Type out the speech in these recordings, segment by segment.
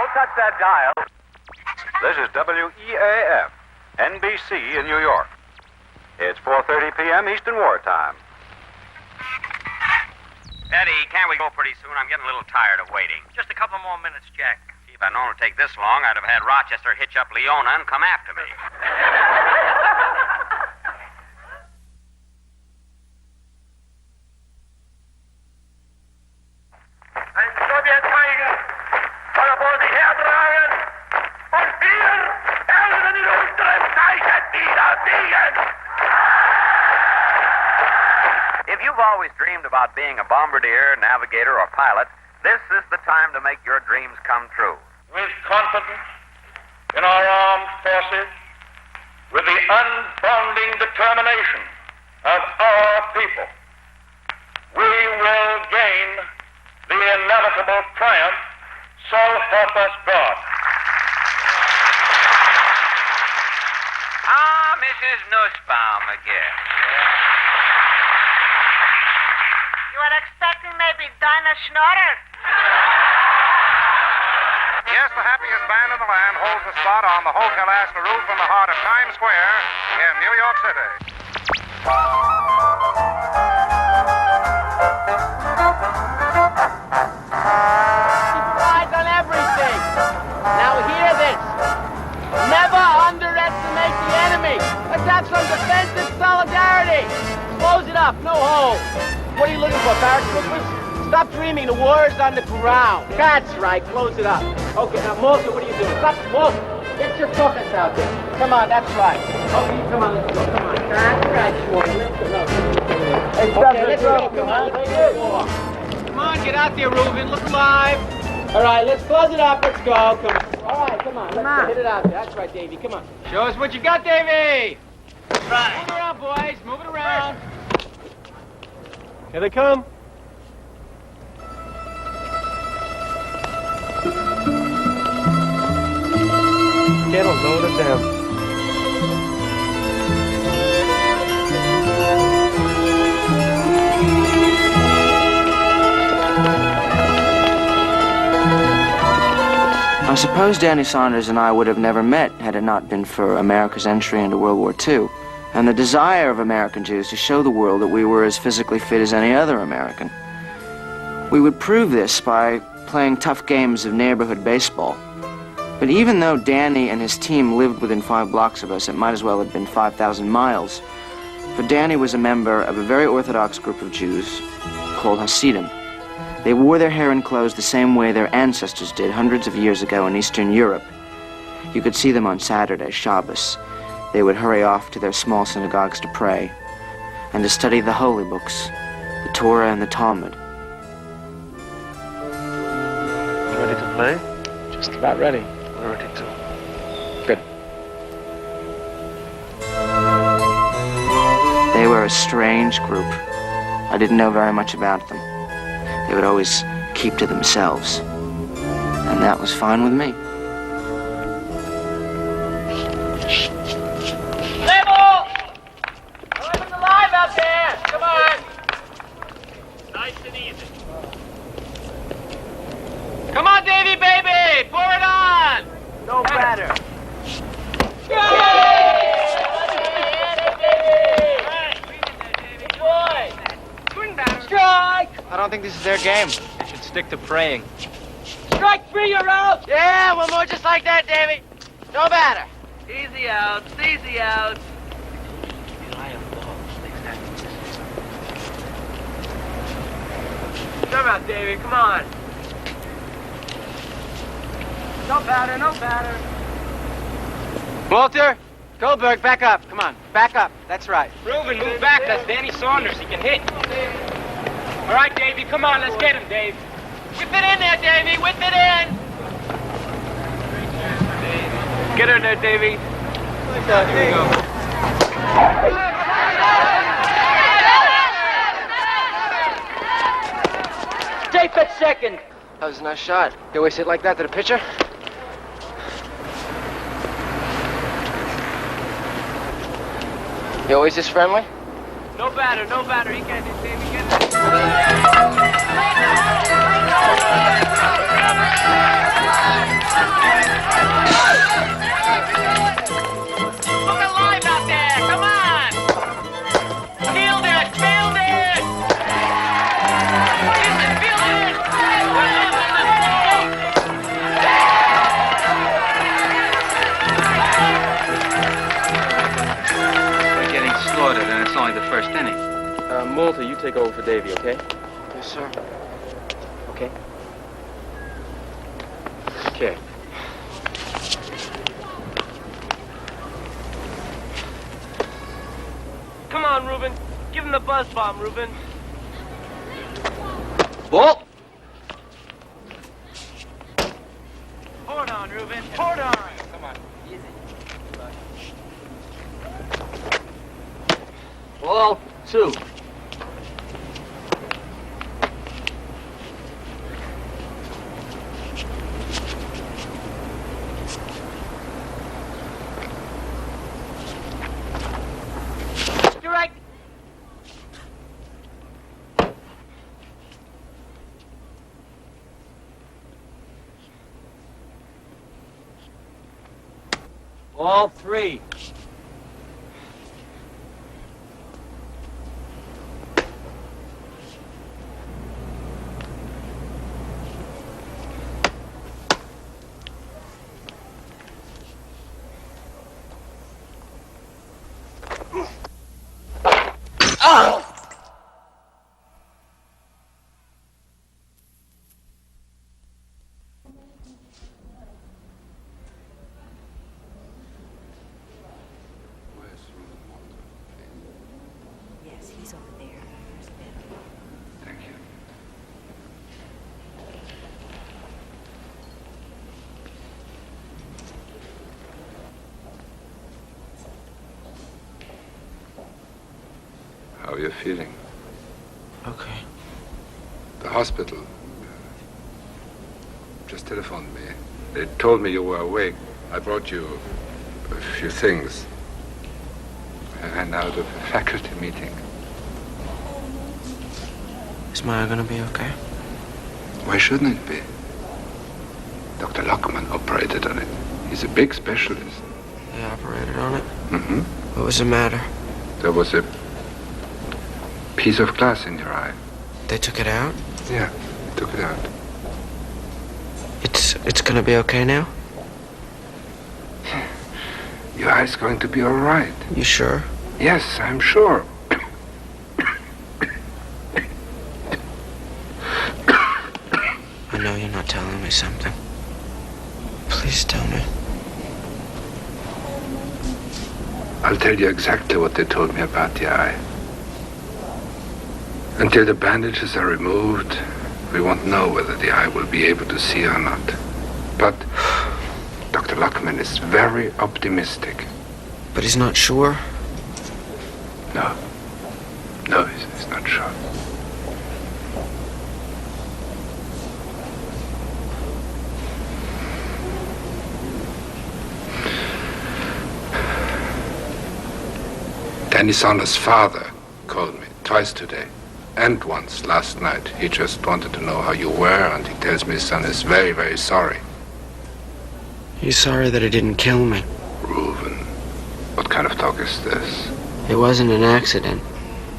Don't touch that dial. This is WEAF, NBC in New York. It's 4:30 p.m. Eastern Wartime. Eddie, can't we go pretty soon? I'm getting a little tired of waiting. Just a couple more minutes, Jack. Gee, if I'd known it would take this long, I'd have had Rochester hitch up Leona and come after me. Ein Sowjetfeigen soll vor sich hertragen und wir werden in unserem Zeichen wieder siegen. If you've always dreamed about being a bombardier, navigator, or pilot, this is the time to make your dreams come true. With confidence in our armed forces, with the unbounding determination of our people, we will gain the inevitable triumph, so help us God. Ah, Mrs. Nussbaum again. You are expecting maybe Dinah Schnotter? Yes, the happiest band in the land holds a spot on the Hotel-Astor roof in the heart of Times Square in New York City. Eyes on everything. Now hear this. Never underestimate the enemy. Let's have some defensive solidarity. Close it up, no hole. What are you looking for, paratroopers? Stop dreaming. The war is on the ground. That's right. Close it up. Okay, now, Malta, what are you doing? Stop, Malta. Get your buckets out there. Come on, that's right. Okay, come on, let's go. Come on. That's right, Schwartz. Let's go. Hey, okay, let's go. Come on, let's go. Come on, get out there, Reuben. Look alive. All right, let's close it up. Let's go. Come on. All right, come on. Let's hit it out there. That's right, Davey. Come on. Show us what you got, Davey. Right. Move it around, boys. Move it around. Here they come. Get a load of them. I suppose Danny Saunders and I would have never met had it not been for America's entry into World War II, and the desire of American Jews to show the world that we were as physically fit as any other American. We would prove this by playing tough games of neighborhood baseball. But even though Danny and his team lived within 5 blocks of us, it might as well have been 5,000 miles. For Danny was a member of a very orthodox group of Jews called Hasidim. They wore their hair and clothes the same way their ancestors did hundreds of years ago in Eastern Europe. You could see them on Saturday, Shabbos. They would hurry off to their small synagogues to pray and to study the holy books, the Torah and the Talmud. Ready to play? Just about ready. We're ready to. Good. They were a strange group. I didn't know very much about them. They would always keep to themselves. And that was fine with me. Label! Everyone's alive out there! Come on! Nice and easy. Come on, Davy, baby! Pour it on! No batter. Strike! I don't think this is their game. They should stick to praying. Strike 3, you're out! Yeah, one more just like that, Davy. No batter. Easy out, easy out. Come out, Davy, come on. No batter, no batter. Walter, Goldberg, back up. Come on, back up. That's right. Reuben, move back. That's Danny Saunders. He can hit. All right, Davey, come on. Let's get him, Dave. Whip it in there, Davy, whip it in. Get her there, Davey. Here we go. Safe at second. That was a nice shot. You always hit like that to the pitcher? You always this friendly? No batter, no batter. He can't hit, Davey. Get it. take over for Davy, okay? Yes, sir. Okay. Okay. Come on, Reuben. Give him the buzz bomb, Reuben. Ball! Hold on, Reuben. Hold on. Come on. Easy. Ball 2. Strike. Ball 3. Yes, he's over there. There's a bed. Thank you. How are you feeling? Okay. The hospital just telephoned me. They told me you were awake. I brought you a few things. I ran out of a faculty meeting. Is Maya gonna be okay? Why shouldn't it be? Dr. Lockman operated on it. He's a big specialist. They operated on it? Mm-hmm. What was the matter? There was a piece of glass in your eye. They took it out? Yeah, took it out. It's gonna be okay now? Your eye's going to be all right. You sure? Yes, I'm sure. I know you're not telling me something. Please tell me. I'll tell you exactly what they told me about the eye. Until the bandages are removed, we won't know whether the eye will be able to see or not. But Dr. Lockman is very optimistic. But he's not sure? No, he's not sure. Danny Saunders' father called me twice today, and once last night. He just wanted to know how you were, and he tells me his son is very, very sorry. He's sorry that he didn't kill me. Reuben, what kind of talk is this? It wasn't an accident.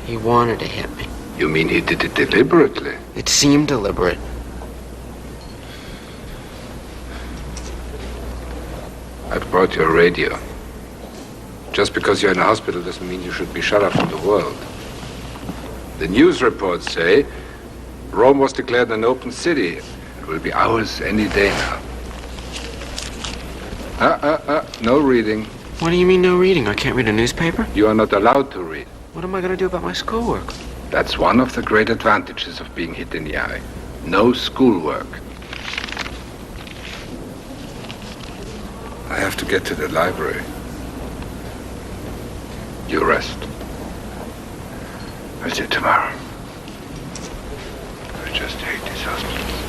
He wanted to hit me. You mean he did it deliberately? It seemed deliberate. I've brought you a radio. Just because you're in a hospital doesn't mean you should be shut up from the world. The news reports say Rome was declared an open city. It will be ours any day now. No reading. What do you mean no reading? I can't read a newspaper? You are not allowed to read. What am I gonna do about my schoolwork? That's one of the great advantages of being hit in the eye. No schoolwork. I have to get to the library. You rest. I'll see you tomorrow. I just hate these hospitals.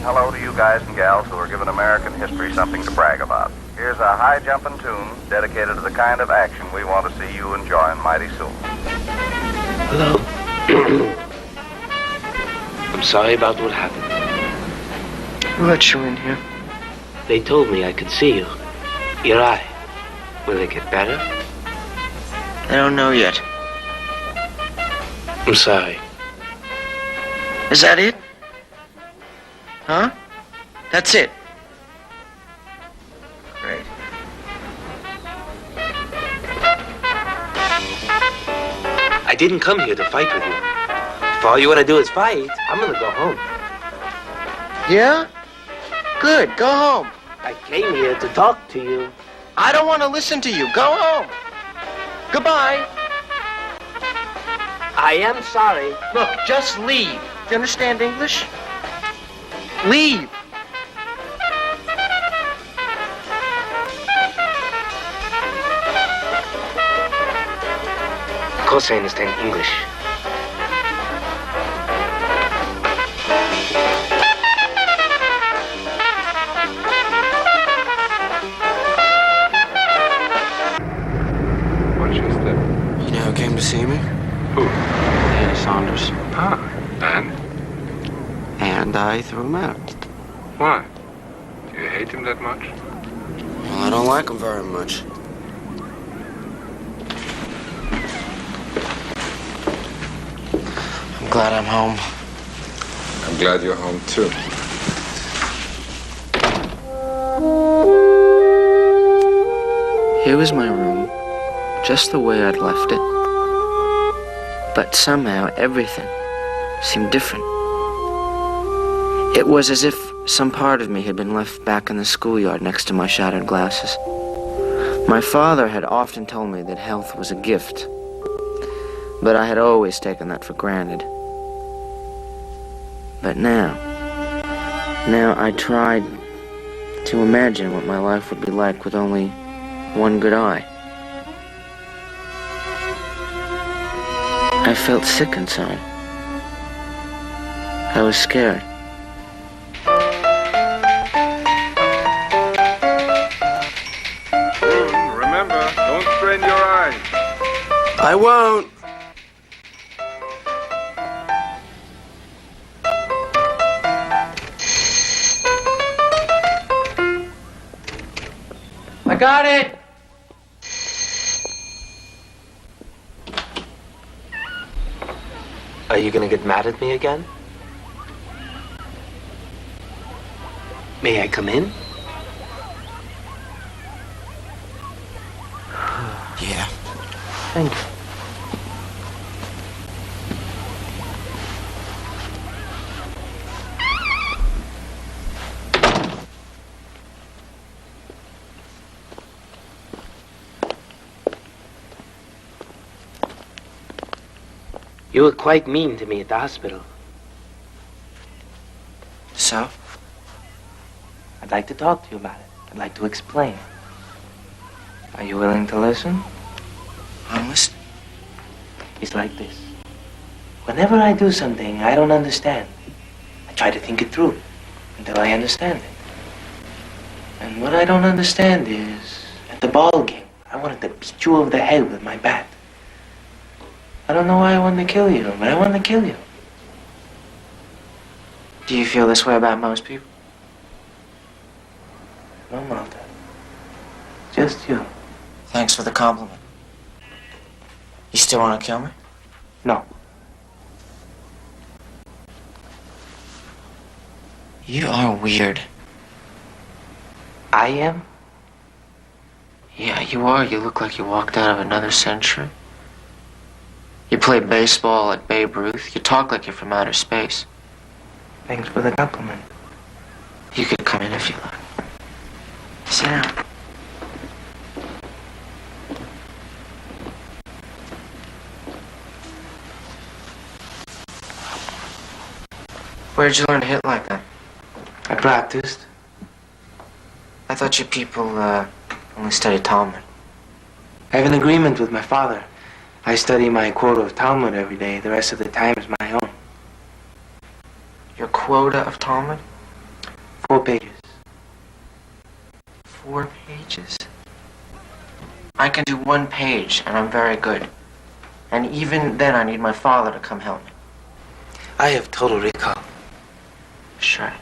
Hello to you guys and gals who are giving American history something to brag about. Here's a high-jumping tune dedicated to the kind of action we want to see you enjoying mighty soon. Hello. I'm sorry about what happened. Who let you in here? They told me I could see you. Your eye. Will it get better? I don't know yet. I'm sorry. Is that it? Huh? That's it? Great. I didn't come here to fight with you. If all you want to do is fight, I'm gonna go home. Yeah? Good, go home. I came here to talk to you. I don't want to listen to you. Go home. Goodbye. I am sorry. Look, just leave. Do you understand English? Leave. Of course I understand English. What's your step? You know who came to see me? Who? Annie Saunders. Ah, and? And I threw him out. Why? Do you hate him that much? Well, I don't like him very much. I'm glad I'm home. I'm glad you're home, too. Here was my room, just the way I'd left it. But somehow everything seemed different. It was as if some part of me had been left back in the schoolyard next to my shattered glasses. My father had often told me that health was a gift, but I had always taken that for granted. But now I tried to imagine what my life would be like with only one good eye. I felt sick inside. I was scared. Remember, don't strain your eyes. I won't. I got it! Are you gonna get mad at me again? May I come in? Yeah. Thank you. You were quite mean to me at the hospital. So? I'd like to talk to you about it. I'd like to explain. Are you willing to listen? I'm listening. It's like this. Whenever I do something I don't understand, I try to think it through until I understand it. And what I don't understand is, at the ball game, I wanted to beat you over the head with my bat. I don't know why I wanted to kill you, but I wanted to kill you. Do you feel this way about most people? No, Malta. Just you. Thanks for the compliment. You still want to kill me? No. You are weird. I am? Yeah, you are. You look like you walked out of another century. You play baseball at Babe Ruth. You talk like you're from outer space. Thanks for the compliment. You could come in if you like. Sit down. Where'd you learn to hit like that? I practiced. I thought you people only studied Talmud. I have an agreement with my father. I study my quota of Talmud every day. The rest of the time is my own. Your quota of Talmud? 4 pages. 4 pages? I can do 1 page, and I'm very good. And even then, I need my father to come help me. I have total recall. Sure.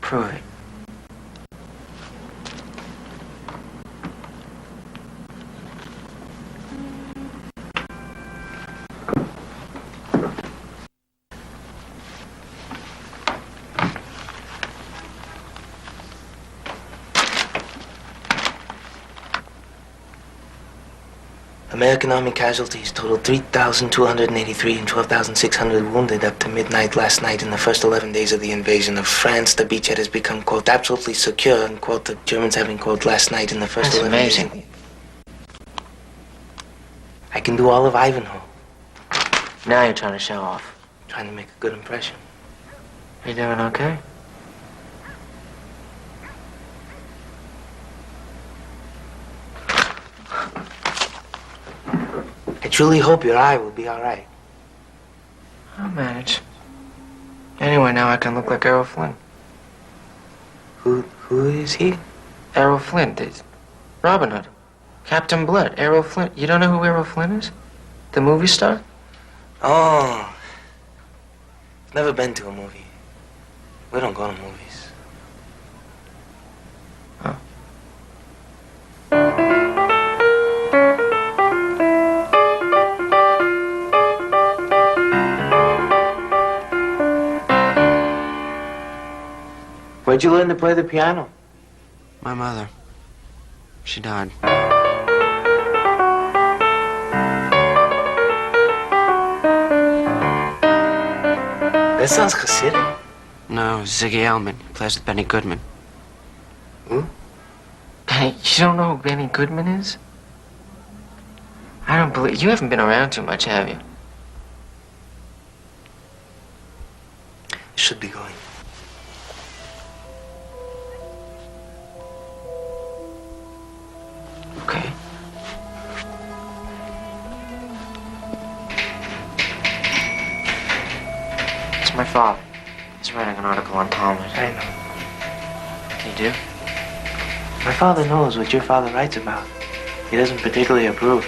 Prove it. American Army casualties totaled 3,283 and 12,600 wounded up to midnight last night in the first 11 days of the invasion of France. The beachhead has become, quote, absolutely secure, unquote, the Germans having, quote, last night in the first 11 days. That's amazing. I can do all of Ivanhoe. Now you're trying to show off. Trying to make a good impression. You doing okay? I truly hope your eye will be all right. I'll manage. Anyway, now I can look like Errol Flynn. Who is he? Errol Flynn, Robin Hood. Captain Blood, Errol Flynn. You don't know who Errol Flynn is? The movie star? Oh. Never been to a movie. We don't go to movies. Oh. Where'd you learn to play the piano? My mother. She died. That sounds Hasidic. No, Ziggy Elman. He plays with Benny Goodman. Who? Hey, you don't know who Benny Goodman is? I don't believe... You haven't been around too much, have you? Should be going. Okay. It's my father. He's writing an article on Talmud. I know. You do? My father knows what your father writes about. He doesn't particularly approve.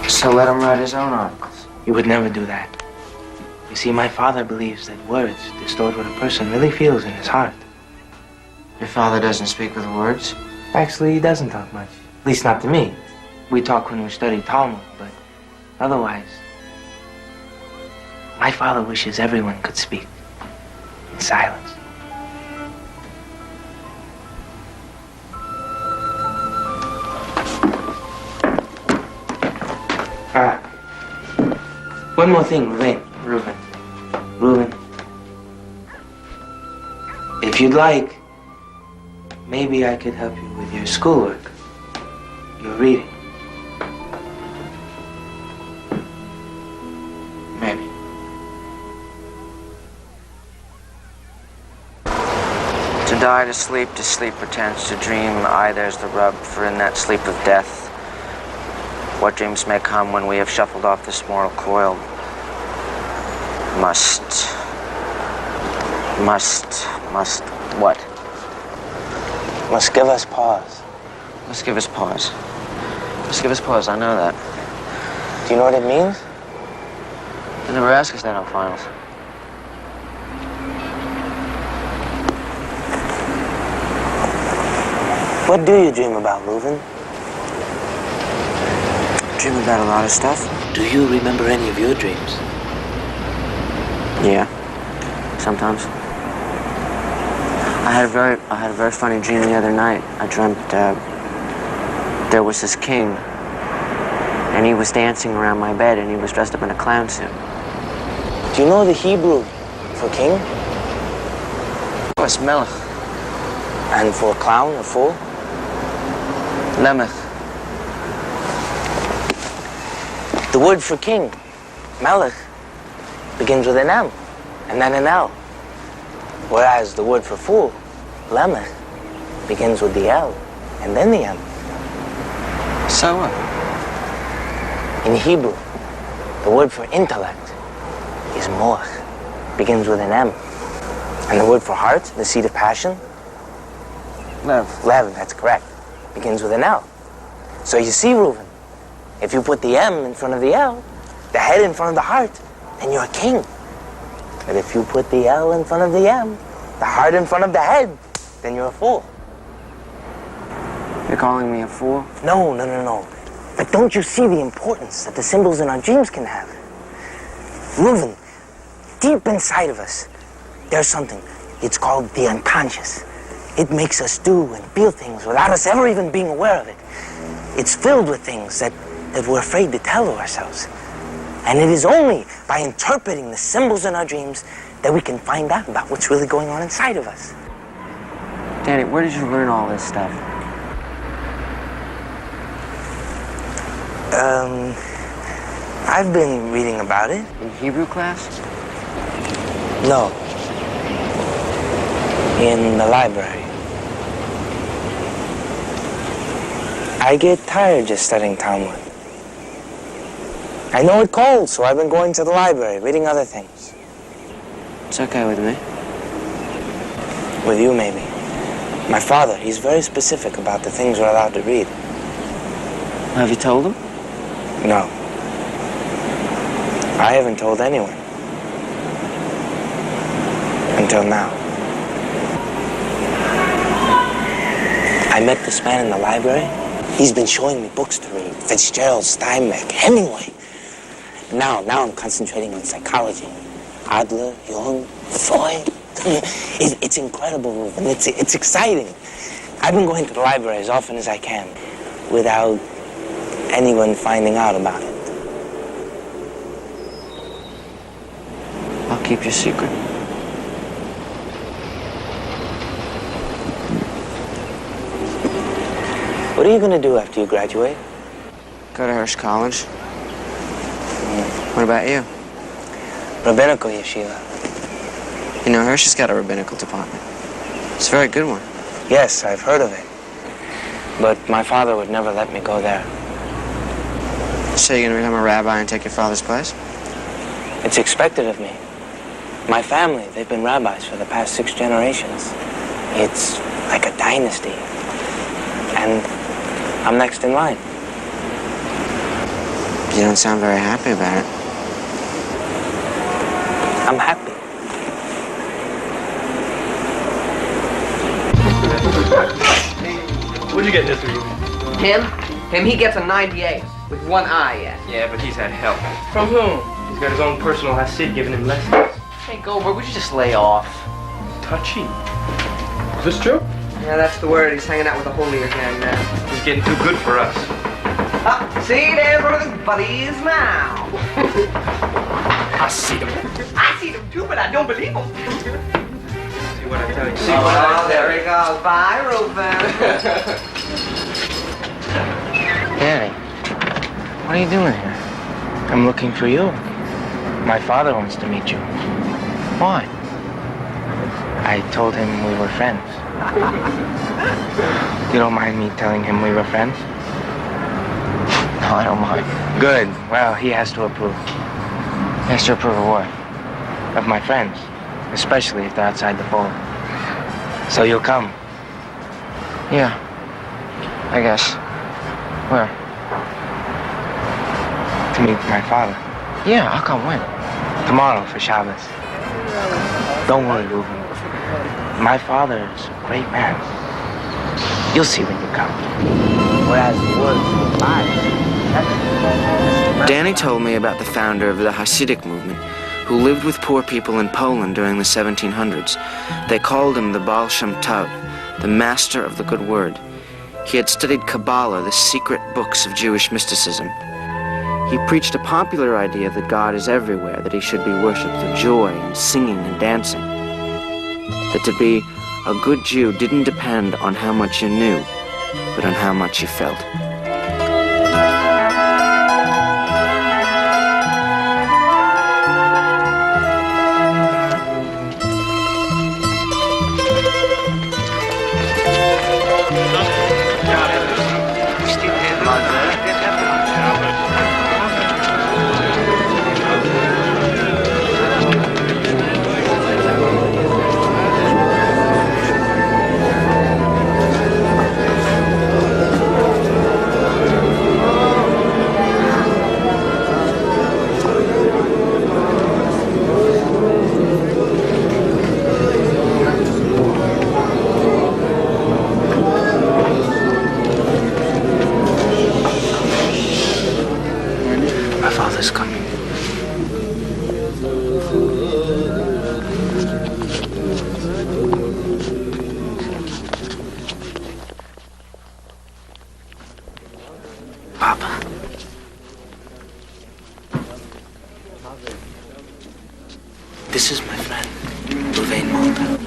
So let him write his own articles. He would never do that. You see, my father believes that words distort what a person really feels in his heart. Your father doesn't speak with words? Actually, he doesn't talk much. At least not to me. We talk when we study Talmud, but otherwise... My father wishes everyone could speak in silence. One more thing, Reuven. If you'd like, maybe I could help you with your schoolwork, your reading. Maybe. To die, to sleep pretends to dream. Aye, there's the rub, for in that sleep of death, what dreams may come when we have shuffled off this mortal coil must, what? Must give us pause. Must give us pause. Must give us pause, I know that. Do you know what it means? They never ask us that on finals. What do you dream about, Reuven? Dream about a lot of stuff. Do you remember any of your dreams? Yeah, sometimes. I had a very funny dream the other night. I dreamt there was this king, and he was dancing around my bed, and he was dressed up in a clown suit. Do you know the Hebrew for king? Of course, melech. And for clown or fool? Lemech. The word for king, melech, begins with an M, and then an L. Whereas the word for fool, lemech, begins with the L, and then the M. So what? In Hebrew, the word for intellect is moach, begins with an M. And the word for heart, the seat of passion? Lev. Lev, that's correct. Begins with an L. So you see, Reuven, if you put the M in front of the L, the head in front of the heart, then you're a king. But if you put the L in front of the M, the heart in front of the head, then you're a fool. You're calling me a fool? No. But don't you see the importance that the symbols in our dreams can have? Reuven, deep inside of us, there's something. It's called the unconscious. It makes us do and feel things without us ever even being aware of it. It's filled with things that we're afraid to tell to ourselves. And it is only by interpreting the symbols in our dreams that we can find out about what's really going on inside of us. Danny, where did you learn all this stuff? I've been reading about it. In Hebrew class? No. In the library. I get tired just studying Talmud. I know it cold, so I've been going to the library, reading other things. It's okay with me. With you, maybe. My father, he's very specific about the things we're allowed to read. Have you told him? No. I haven't told anyone. Until now. I met this man in the library. He's been showing me books to read. Fitzgerald, Steinbeck, Hemingway. Now I'm concentrating on psychology. Adler, Jung, Freud. It's incredible, Reuben. It's exciting. I've been going to the library as often as I can without anyone finding out about it. I'll keep your secret. What are you going to do after you graduate? Go to Hirsch College. What about you? Rabbinical yeshiva. You know, Hirsch has got a rabbinical department. It's a very good one. Yes, I've heard of it. But my father would never let me go there. So you're going to become a rabbi and take your father's place? It's expected of me. My family, they've been rabbis for the past 6 generations. It's like a dynasty. And I'm next in line. You don't sound very happy about it. I'm happy. What'd you get this week? Him, he gets a 98 with one eye yet. Yeah, but he's had help. From whom? He's got his own personal hasid giving him lessons. Hey, Goldberg, we should just lay off. Touchy. Is this true? Yeah, that's the word. He's hanging out with the holier gang now. He's getting too good for us. Ah, see, there's one of his buddies now. I see him. I see them too, but I don't believe them. See what I tell you. See what Oh, there he goes. Bye, Reuben. Danny, what are you doing here? I'm looking for you. My father wants to meet you. Why? I told him we were friends. You don't mind me telling him we were friends? No, I don't mind. Good. Well, he has to approve. He has to approve of what? Of my friends. Especially if they're outside the fold. So you'll come? Yeah. I guess. Where? To meet my father. Yeah, I'll come when? Tomorrow for Shabbos. Don't worry, Reuben. My father is a great man. You'll see when you come. Whereas the words will lie. Danny told me about the founder of the Hasidic movement, who lived with poor people in Poland during the 1700s. They called him the Baal Shem Tov, the master of the good word. He had studied Kabbalah, the secret books of Jewish mysticism. He preached a popular idea that God is everywhere, that he should be worshipped through joy and singing and dancing. That to be a good Jew didn't depend on how much you knew, but on how much you felt. Papa. This is my friend, Louvain Malta.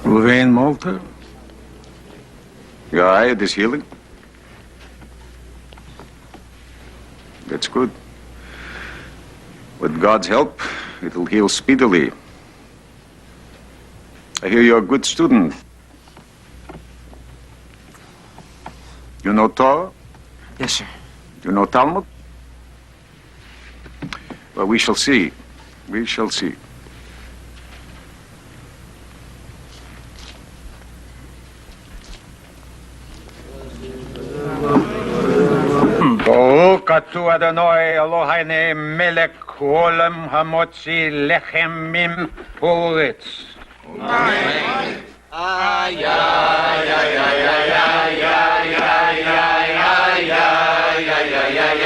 Louvain Malta? Your eye is healing? That's good. With God's help, it'll heal speedily. I hear you're a good student. You know Torah? Yes, sir. You know Talmud? Well, we shall see. We shall see. Baruch atu Adonai Eloheinu melech olam hamotzi lechem mim haaretz. Amen. Ay, ay, ay, ay, ay, ay, ay, ay, ay, ay, ay, ay, ay,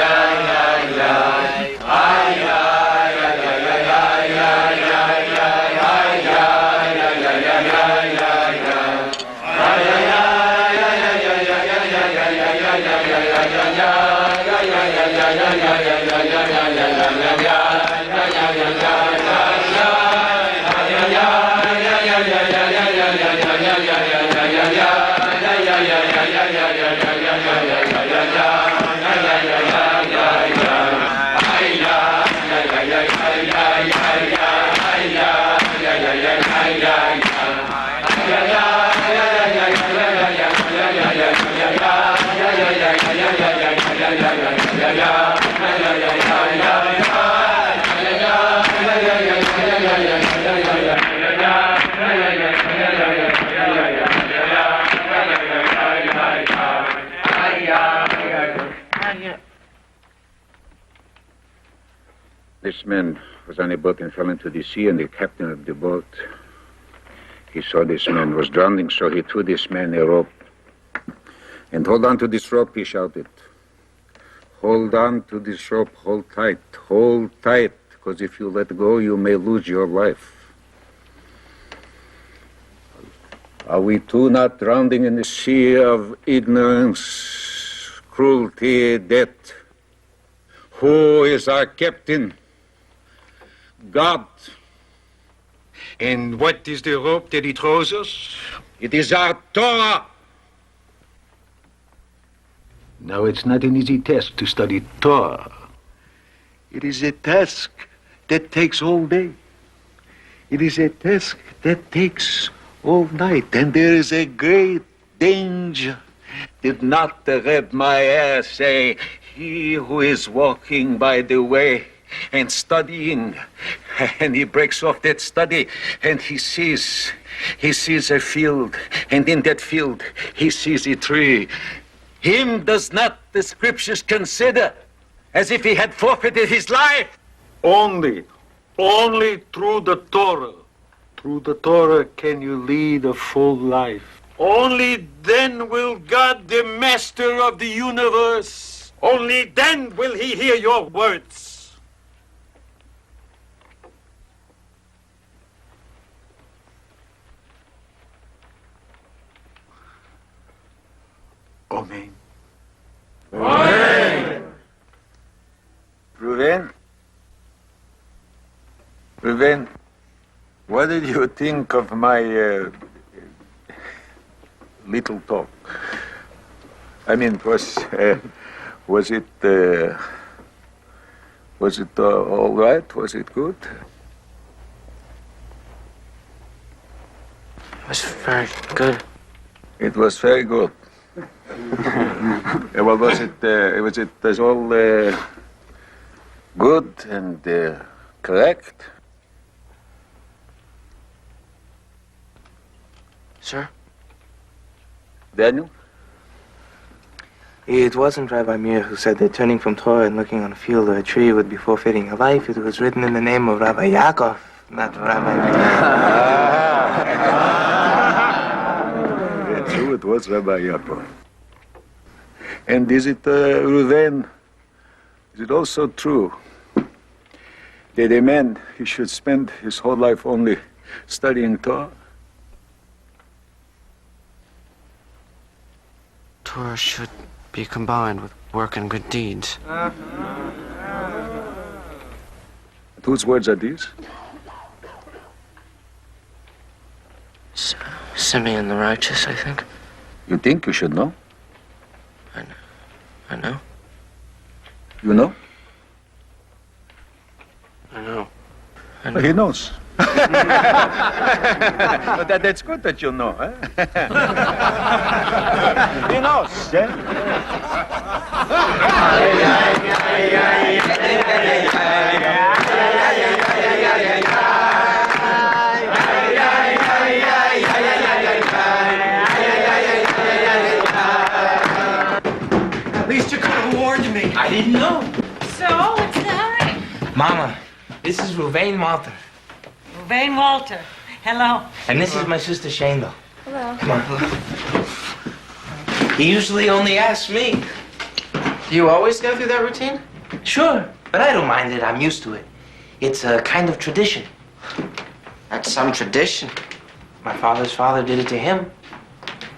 This man was on a boat and fell into the sea, and the captain of the boat, he saw this man was drowning, so he threw this man a rope. And hold on to this rope, he shouted. Hold on to this rope, hold tight, because if you let go, you may lose your life. Are we too not drowning in the sea of ignorance, cruelty, death? Who is our captain? God. And what is the rope that he throws us? It is our Torah. Now, it's not an easy task to study Torah. It is a task that takes all day. It is a task that takes all night. And there is a great danger. Did not the Reb Meir say, he who is walking by the way and studying, and he breaks off that study, and he sees a field, and in that field he sees a tree. Him does not the scriptures consider as if he had forfeited his life. Only through the Torah. Through the Torah can you lead a full life. Only then will God, the master of the universe, only then will he hear your words. Amen. Amen. Louvain, what did you think of my little talk? I mean, was it all right? Was it good? It was very good. It was very good. Well, was it all good and correct? Sir? Daniel? It wasn't Rabbi Meir who said that turning from Torah and looking on a field or a tree would be forfeiting a life. It was written in the name of Rabbi Yaakov, not Rabbi Meir. True, it was Rabbi Yaakov. And is it, Louvain, is it also true that a man, he should spend his whole life only studying Torah? Torah should be combined with work and good deeds. Whose words are these? Simeon the Righteous, I think. You think you should know? I know. You know? I know. Well, he knows. But that's good that you know, huh? He knows, yeah? At least you could have warned me. I didn't know. So, what's that? Mama, this is Ruvain Walter. Ruvain Walter. Hello. And this is my sister Shandel. Hello. Come on. He usually only asks me. Do you always go through that routine? Sure, but I don't mind it. I'm used to it. It's a kind of tradition. That's some tradition. My father's father did it to him.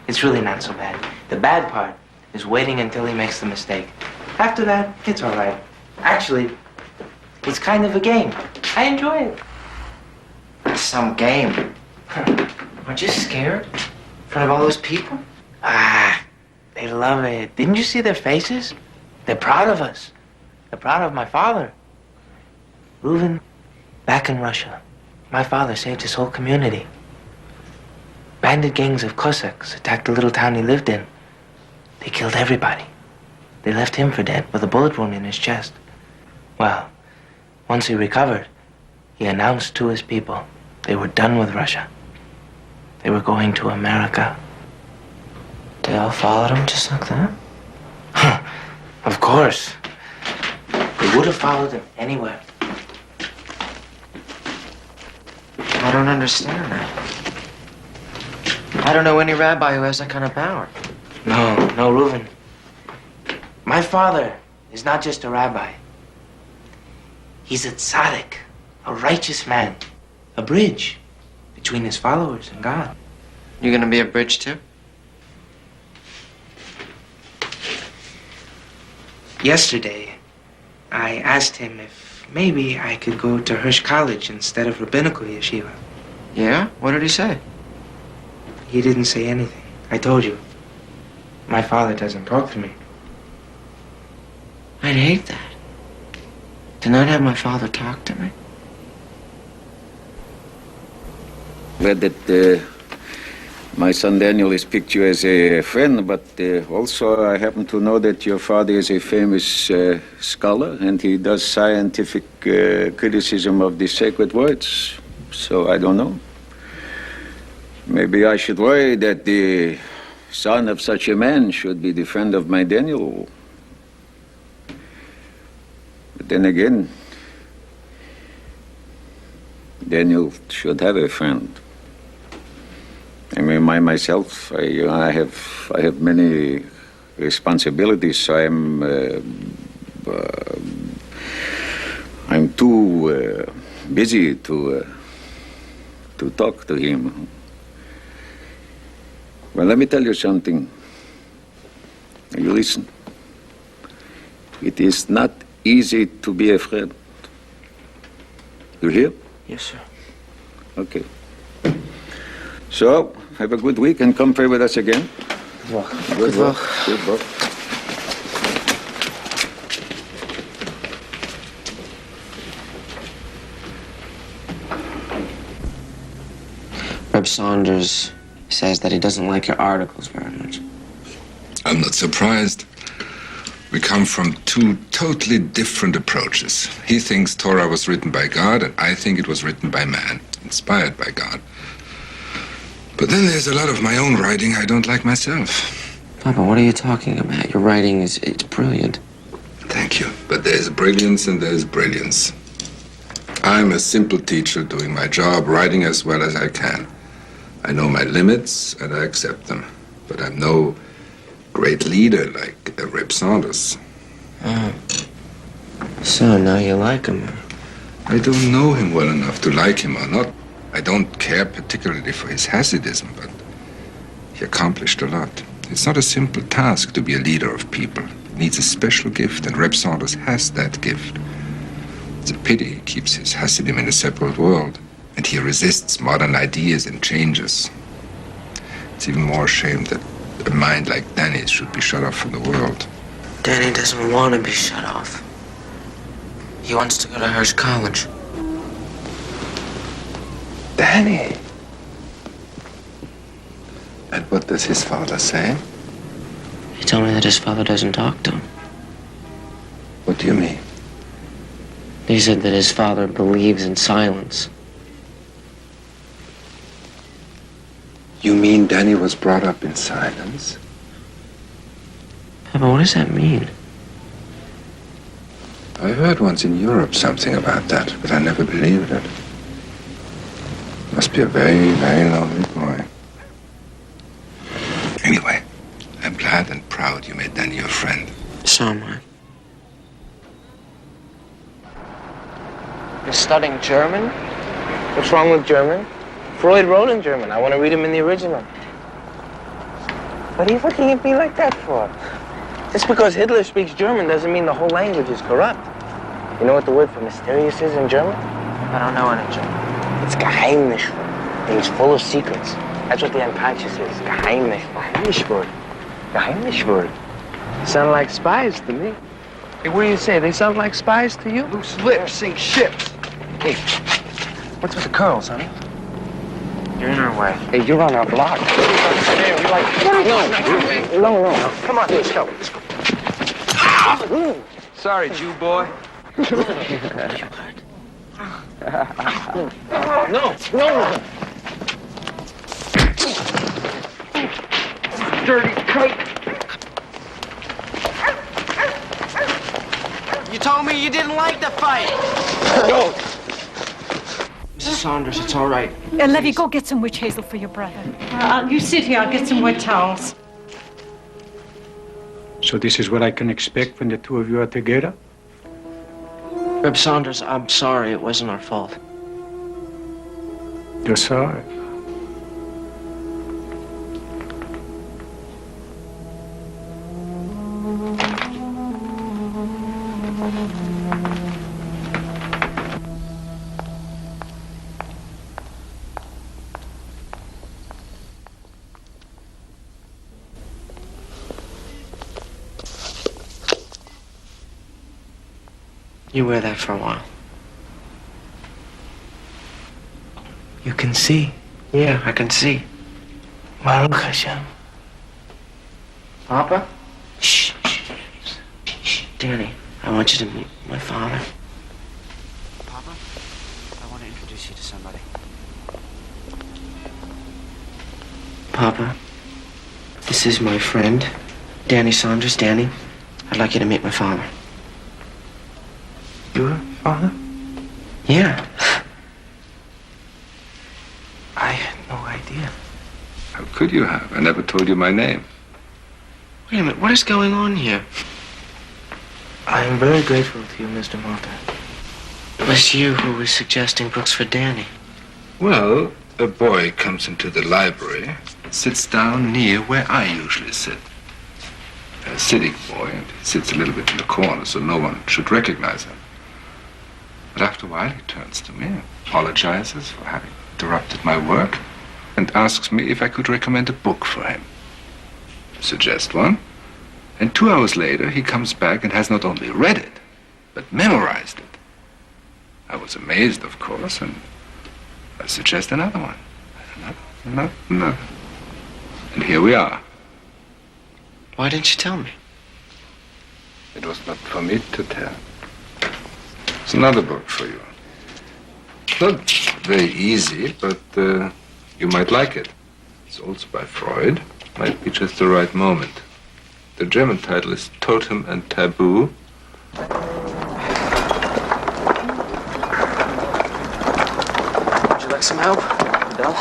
It's really not so bad. The bad part is waiting until he makes the mistake. After that, it's all right. Actually, it's kind of a game. I enjoy it. Some game. Aren't you scared? In front of all those people? Ah, they love it. Didn't you see their faces? They're proud of us. They're proud of my father. Reuven, back in Russia, my father saved his whole community. Bandit gangs of Cossacks attacked the little town he lived in. They killed everybody. They left him for dead with a bullet wound in his chest. Well, once he recovered, he announced to his people they were done with Russia. They were going to America. They all followed him just like that? Of course. They would have followed him anywhere. I don't understand that. I don't know any rabbi who has that kind of power. No, Reuven. My father is not just a rabbi. He's a tzaddik, a righteous man, a bridge between his followers and God. You gonna be a bridge too? Yesterday, I asked him if maybe I could go to Hirsch College instead of rabbinical yeshiva. Yeah? What did he say? He didn't say anything. I told you. My father doesn't talk to me. I'd hate that. To not have my father talk to me. Glad that my son Daniel has picked you as a friend, but also I happen to know that your father is a famous scholar and he does scientific criticism of the sacred words. So I don't know. Maybe I should worry that the son of such a man should be the friend of my Daniel. But then again, Daniel should have a friend. I mean, myself, I have many responsibilities, so I'm too busy to talk to him. Well, let me tell you something. You listen. It is not easy to be a friend. You hear? Yes, sir. Okay. So, have a good week and come pray with us again. Good luck. Good luck. Good luck. Reb Saunders says that he doesn't like your articles very much. I'm not surprised. We come from two totally different approaches. He thinks Torah was written by God, and I think it was written by man, inspired by God. But then there's a lot of my own writing I don't like myself. Papa, what are you talking about? Your writing it's brilliant. Thank you. But there's brilliance and there's brilliance. I'm a simple teacher doing my job, writing as well as I can. I know my limits and I accept them. But I'm no great leader like Reb Saunders. Oh. So now you like him? I don't know him well enough to like him or not. I don't care particularly for his hasidism, but he accomplished a lot. It's not a simple task to be a leader of people. It needs a special gift, and Reb Saunders has that gift. It's a pity he keeps his Hasidim in a separate world, and he resists modern ideas and changes. It's even more a shame that a mind like Danny's should be shut off from the world. Danny doesn't want to be shut off. He wants to go to Hirsch College. Danny! And what does his father say? He told me that his father doesn't talk to him. What do you mean? He said that his father believes in silence. You mean Danny was brought up in silence? Papa, what does that mean? I heard once in Europe something about that, but I never believed it. Must be a very, very lonely boy. Anyway, I'm glad and proud you made Danny your friend. So am I. You're studying German? What's wrong with German? Freud wrote in German. I want to read him in the original. What are you looking at me like that for? Just because Hitler speaks German doesn't mean the whole language is corrupt. You know what the word for mysterious is in German? I don't know any German. It's Geheimnis. It means full of secrets. That's what the unconscious is. Geheimnis. Geheimniswort. Geheimniswort. Sound like spies to me. Hey, what do you say? They sound like spies to you? Loose lips sink ships. Hey, what's with the curls, honey? You're in our way. Hey, you're on our block. You're like, no. Come on, let's go. Let's go. Sorry, Jew boy. No. Dirty kite. You told me you didn't like the fight. No. Mrs. Saunders, it's all right. Levy, go get some witch hazel for your brother. You sit here. I'll get some wet towels. So this is what I can expect when the two of you are together? Reb Saunders, I'm sorry. It wasn't our fault. You're sorry? You wear that for a while. You can see. Yeah, I can see. Baruch Hashem. Papa? Shh. Danny, I want you to meet my father. Papa, I want to introduce you to somebody. Papa, this is my friend, Danny Saunders. Danny, I'd like you to meet my father. Your father? Yeah. I had no idea. How could you have? I never told you my name. Wait a minute, what is going on here? I am very grateful to you, Mr. Malta. It was you who was suggesting books for Danny. Well, a boy comes into the library, sits down near where I usually sit. A Hasidic boy, and he sits a little bit in the corner so no one should recognize him. But after a while, he turns to me, apologizes for having interrupted my work, and asks me if I could recommend a book for him. Suggest one, and 2 hours later, he comes back and has not only read it, but memorized it. I was amazed, of course, and I suggest another one. Another. And here we are. Why didn't you tell me? It was not for me to tell. It's another book for you. It's not very easy, but you might like it. It's also by Freud. Might be just the right moment. The German title is Totem and Taboo. Would you like some help, Adele?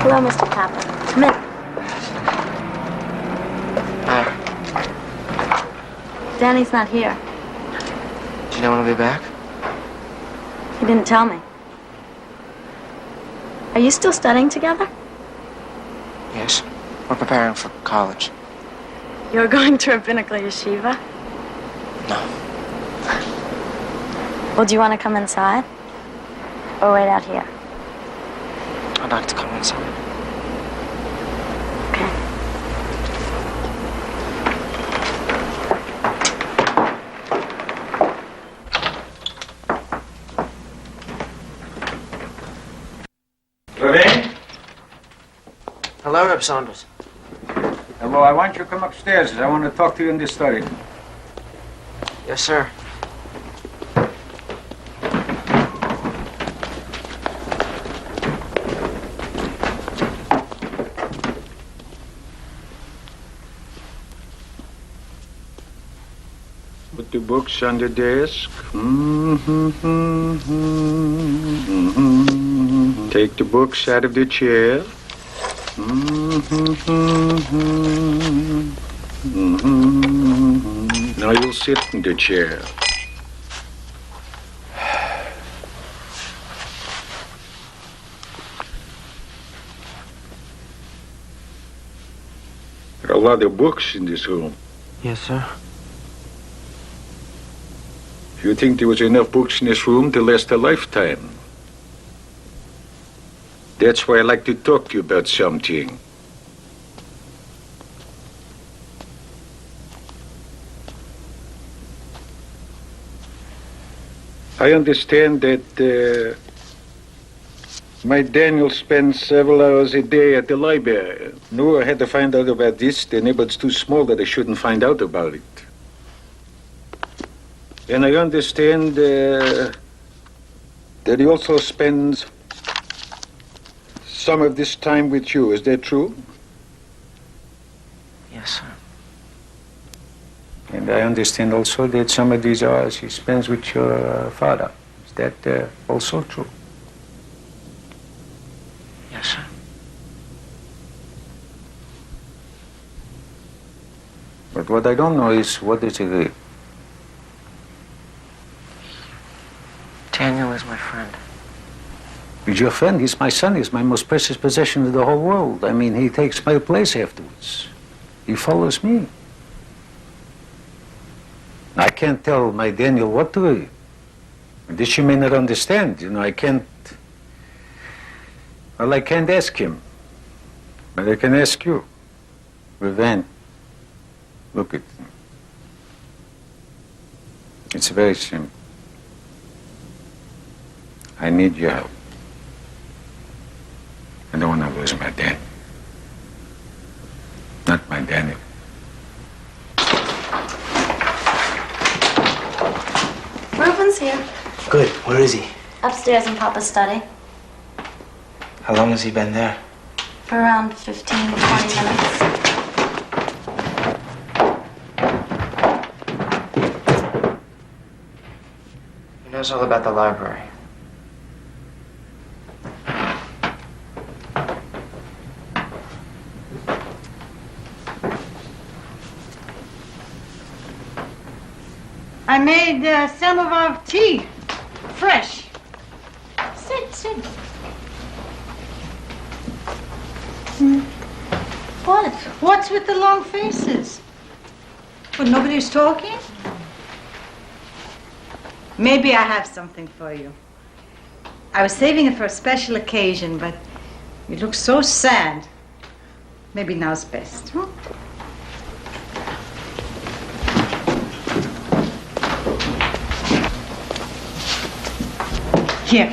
Hello, Mr. Papa. Come in. Hi. Danny's not here. Do you know when he'll be back? didn't tell me. Are you still studying together? Yes. We're preparing for college. You're going to rabbinical yeshiva? No. Well, do you want to come inside? Or wait out here? I'd like to come inside. Okay. Lorraine? Hello, Reb Saunders. Hello, I want you to come upstairs. I want to talk to you in the study. Yes, sir. Put the books on the desk. Take the books out of the chair. Now you'll sit in the chair. There are a lot of books in this room. Yes, sir. You think there was enough books in this room to last a lifetime? That's why I like to talk to you about something. I understand that my Daniel spends several hours a day at the library. No, I had to find out about this. The neighborhood's too small that I shouldn't find out about it. And I understand that he also spends some of this time with you. Is that true? Yes, sir. And I understand also that some of these hours he spends with your father. Is that also true? Yes, sir. But what I don't know is what is it? Daniel is my friend. He's your friend. He's my son. He's my most precious possession in the whole world. I mean, he takes my place afterwards. He follows me. I can't tell my Daniel what to do. This you may not understand. You know, I can't... Well, I can't ask him. But I can ask you. Revan, look at me. It's very simple. I need your help. I don't want to lose my Daniel. Not my Daniel. Reuben's here. Good. Where is he? Upstairs in Papa's study. How long has he been there? For around 15 to 20 minutes. He knows all about the library. I made some of our tea, fresh. Sit. What? What's with the long faces? Well, nobody's talking? Maybe I have something for you. I was saving it for a special occasion, but you look so sad. Maybe now's best, huh? Here.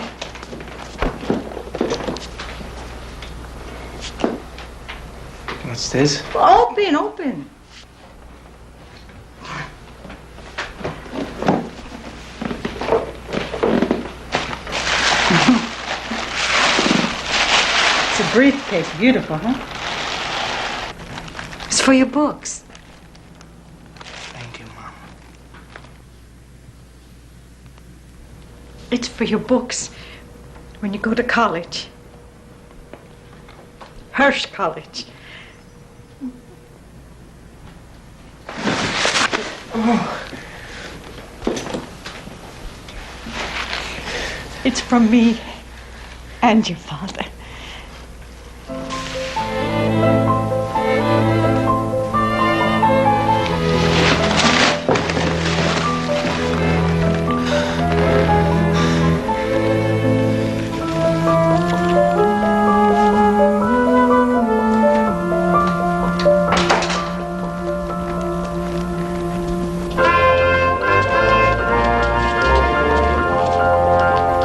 What's this? Open. It's a briefcase. Beautiful, huh? It's for your books. Thank you, Mom. It's for your books when you go to college. Hirsch College. Oh. It's from me and your father.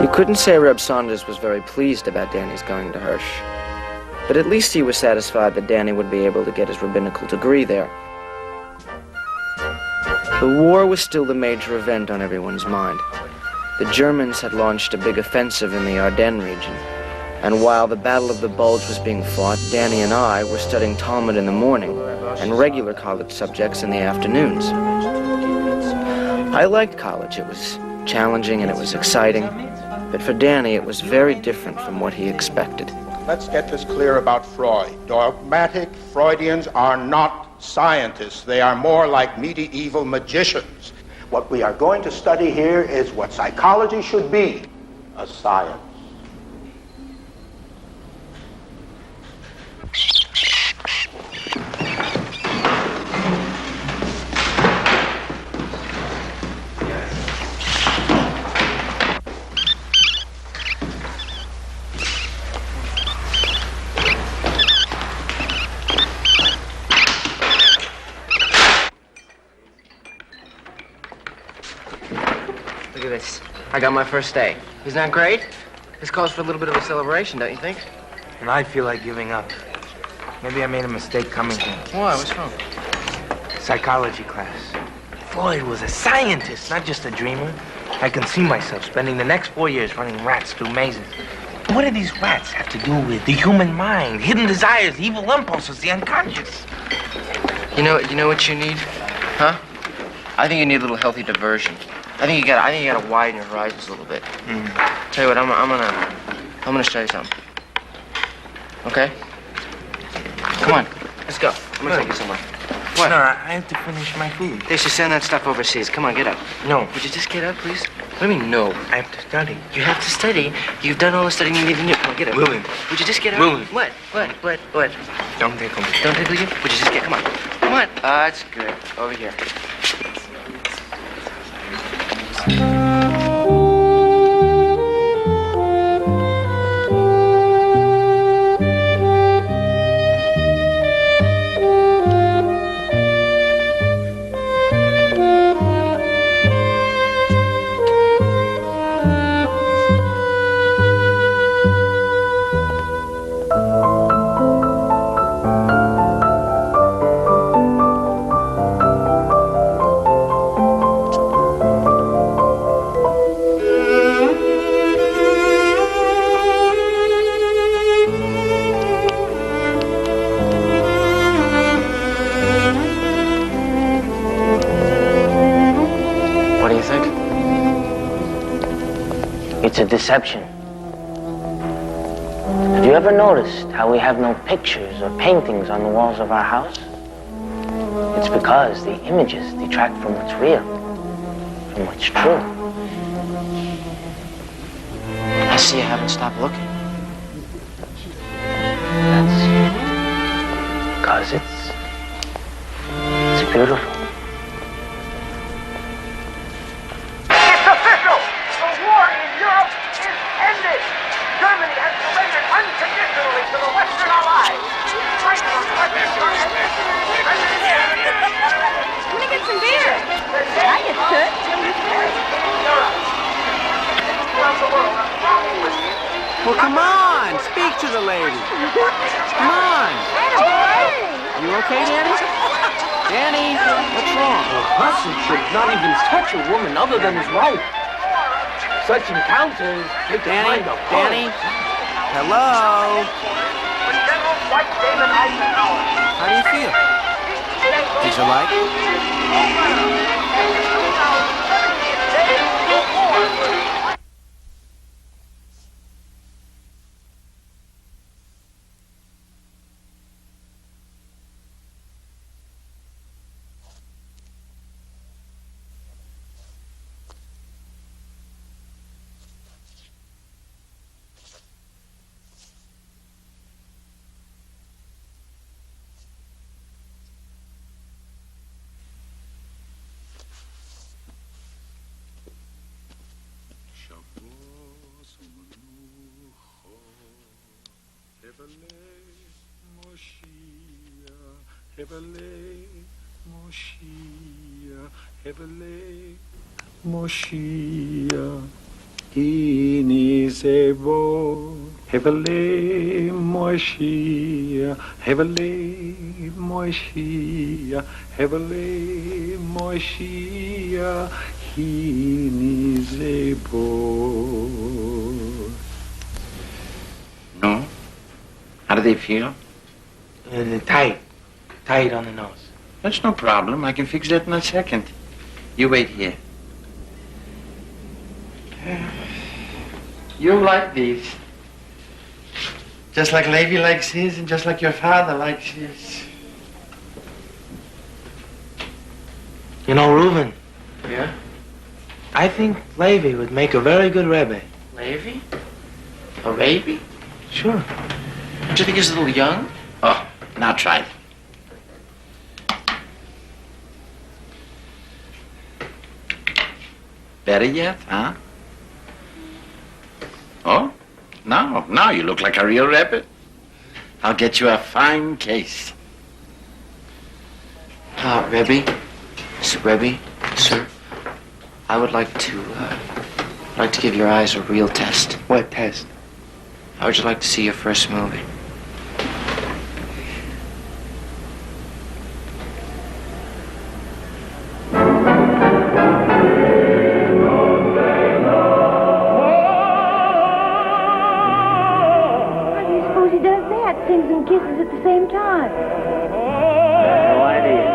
You couldn't say Reb Saunders was very pleased about Danny's going to Hirsch, but at least he was satisfied that Danny would be able to get his rabbinical degree there. The war was still the major event on everyone's mind. The Germans had launched a big offensive in the Ardennes region, and while the Battle of the Bulge was being fought, Danny and I were studying Talmud in the morning and regular college subjects in the afternoons. I liked college. It was challenging and it was exciting. But for Danny, it was very different from what he expected. Let's get this clear about Freud. Dogmatic Freudians are not scientists. They are more like medieval magicians. What we are going to study here is what psychology should be, a science. Look at this. I got my first A. Isn't that great? This calls for a little bit of a celebration, don't you think? And I feel like giving up. Maybe I made a mistake coming here. Why? What's wrong? Psychology class. Freud was a scientist, not just a dreamer. I can see myself spending the next 4 years running rats through mazes. What do these rats have to do with the human mind, hidden desires, the evil impulses, the unconscious? You know what you need? Huh? I think you need a little healthy diversion. I think you gotta widen your horizons a little bit. Tell you what, I'm gonna show you something. Okay? Come on, let's go. I'm gonna take you somewhere. What? No, I have to finish my food. They should send that stuff overseas. Come on, get up. No. Would you just get up, please? What do you mean, no? I have to study. You have to study? You've done all the studying you need to do. Come on, get up. William. Would you just get up? William. What? Don't tickle me. Don't tickle you? Would you just get, come on. Come on. That's good. Over here. It's a deception. Have you ever noticed how we have no pictures or paintings on the walls of our house? It's because the images detract from what's real, from what's true. I see you haven't stopped looking. That's because it's beautiful. It's official! The war in Europe is ended! Germany has surrendered unconditionally to the Western Allies! I'm gonna get some beer. I get good. Well, come on. Speak to the lady. Come on. You okay, Danny? Danny, what's wrong? A husband should not even touch a woman other than his wife. Such encounters take the mind of Danny? Hello? How do you feel? Did you like it? Heavenly Moshiach, Heavenly Moshiach, Inizebo, Heavenly Moshiach, Heavenly Moshiach, Heavenly Moshiach, Inizebo. No? How do they feel? Tight on the nose. That's no problem. I can fix that in a second. You wait here. You'll like these. Just like Levi likes his and just like your father likes his. You know, Reuben. Yeah? I think Levi would make a very good Rebbe. Levi? A baby? Sure. Don't you think he's a little young? Oh, now try it. Better yet, huh? Oh, now you look like a real Rebbe. I'll get you a fine case. Rebbe, sir, I would like to give your eyes a real test. What test? How would you like to see your first movie? Sings and kisses at the same time. No idea.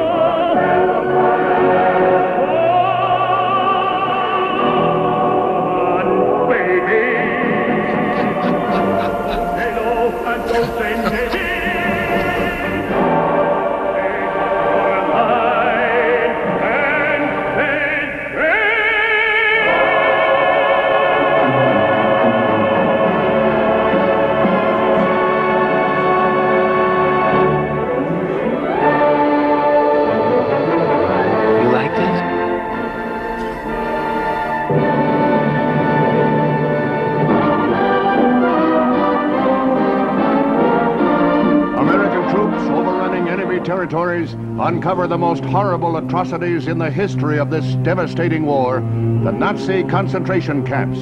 Territories uncover the most horrible atrocities in the history of this devastating war, the Nazi concentration camps.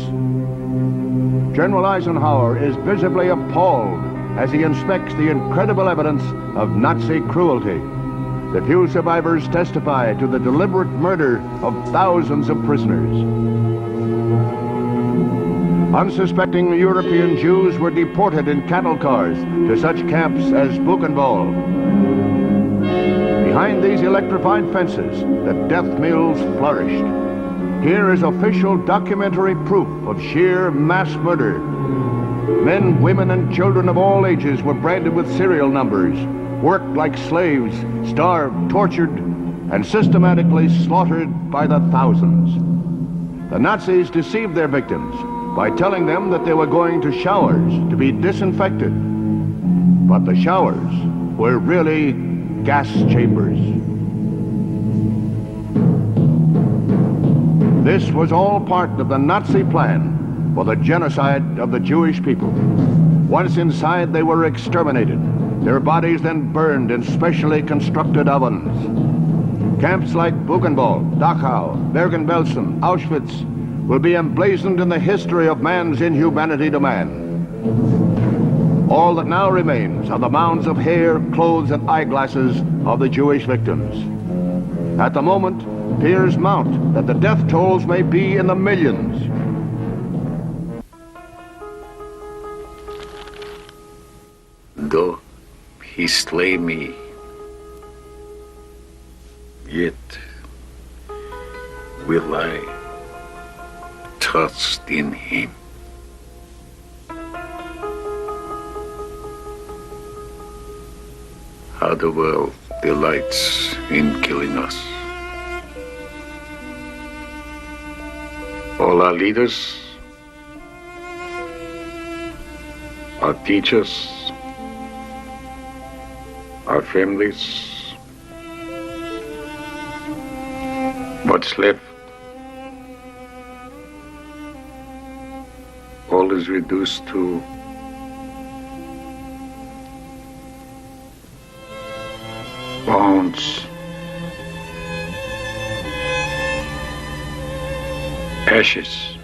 General Eisenhower is visibly appalled as he inspects the incredible evidence of Nazi cruelty. The few survivors testify to the deliberate murder of thousands of prisoners. Unsuspecting European Jews were deported in cattle cars to such camps as Buchenwald. Behind these electrified fences, the death mills flourished. Here is official documentary proof of sheer mass murder. Men, women, and children of all ages were branded with serial numbers, worked like slaves, starved, tortured, and systematically slaughtered by the thousands. The Nazis deceived their victims by telling them that they were going to showers to be disinfected. But the showers were really gas chambers. This was all part of the Nazi plan for the genocide of the Jewish people. Once inside, they were exterminated. Their bodies then burned in specially constructed ovens. Camps like Buchenwald, Dachau, Bergen-Belsen, Auschwitz will be emblazoned in the history of man's inhumanity to man. All that now remains are the mounds of hair, clothes, and eyeglasses of the Jewish victims. At the moment, fears mount that the death tolls may be in the millions. Though he slay me, yet will I trust in him. How the world delights in killing us. All our leaders, our teachers, our families, what's left, all is reduced to fields. Ashes.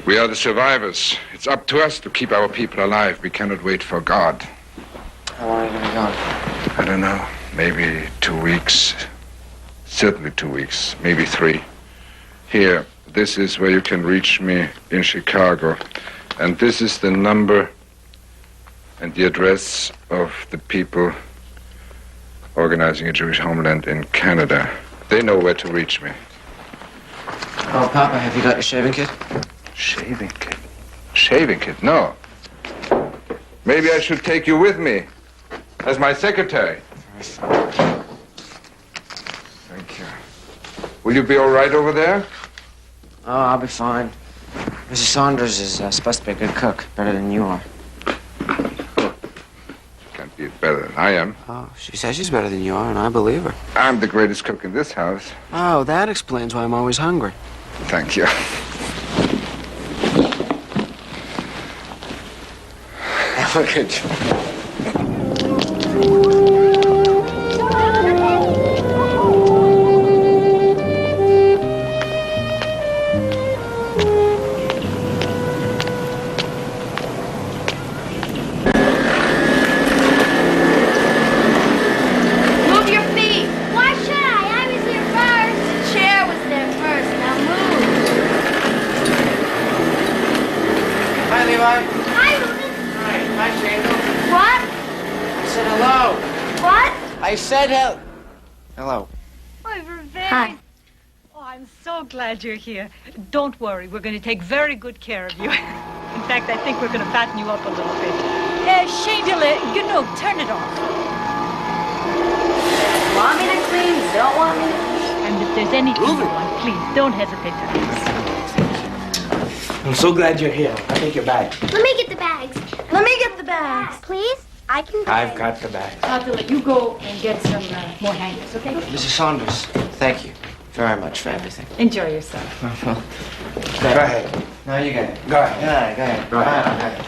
We are the survivors. It's up to us to keep our people alive. We cannot wait for God. How long are you going to be gone? I don't know. Maybe 2 weeks. Certainly 2 weeks. Maybe 3. Here, this is where you can reach me in Chicago. And this is the number and the address of the people organizing a Jewish homeland in Canada. They know where to reach me. Oh, Papa, have you got your shaving kit? Shaving kit? Shaving kit? No. Maybe I should take you with me as my secretary. Thank you. Will you be all right over there? Oh, I'll be fine. Mrs. Saunders is supposed to be a good cook, better than you are. Can't be better than I am. Oh, she says she's better than you are, and I believe her. I'm the greatest cook in this house. Oh, that explains why I'm always hungry. Thank you. Look at you. Move your feet. Why should I? I was here first. The chair was there first. Now move. Hi, Levi. Hi, Ruben. Hi, Shandel. What? I said hello. What? I said hello. Why, Revenge. Hi. Oh, I'm so glad you're here. Don't worry, we're going to take very good care of you. In fact, I think we're going to fatten you up a little bit. Shandel, turn it off. Want me to clean? Don't want me to clean? And if there's anything you want, please, don't hesitate to ask. I'm so glad you're here. I'll take your bag. Let me get the bags. Let me get the bags. Please? I can go. I've got the bag. I'll have to let you go and get some more hangers, okay? Mrs. Saunders, thank you very much for everything. Enjoy yourself. Go ahead. No, you got it. Go ahead. Yeah, go ahead. Go ahead.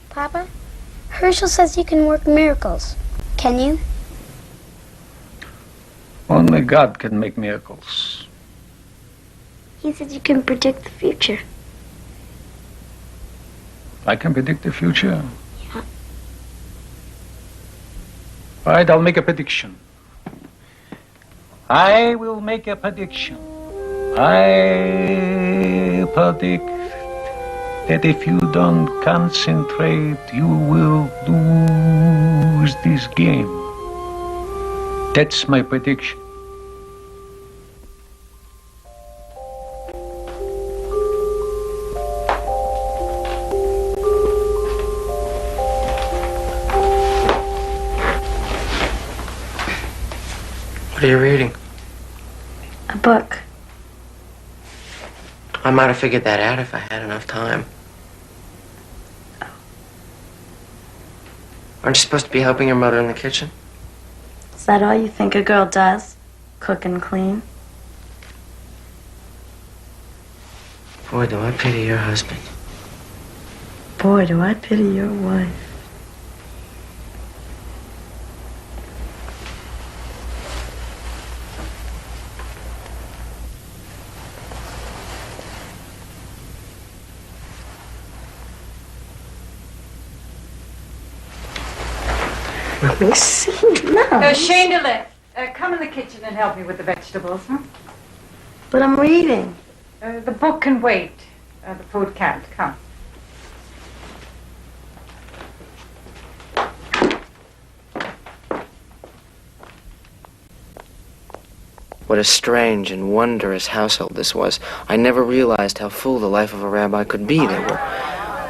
Papa, Herschel says you can work miracles. Can you? Only God can make miracles. He said you can predict the future. I can predict the future. Yeah. All right, I'll make a prediction. I will make a prediction. I predict that if you don't concentrate, you will lose this game. That's my prediction. What are you reading? A book. I might have figured that out if I had enough time. Aren't you supposed to be helping your mother in the kitchen? Is that all you think a girl does? Cook and clean? Boy, do I pity your husband. Boy, do I pity your wife. Let me see. No. Chandelier, come in the kitchen and help me with the vegetables, huh? But I'm reading. The book can wait. The food can't. Come. What a strange and wondrous household this was. I never realized how full the life of a rabbi could be. There were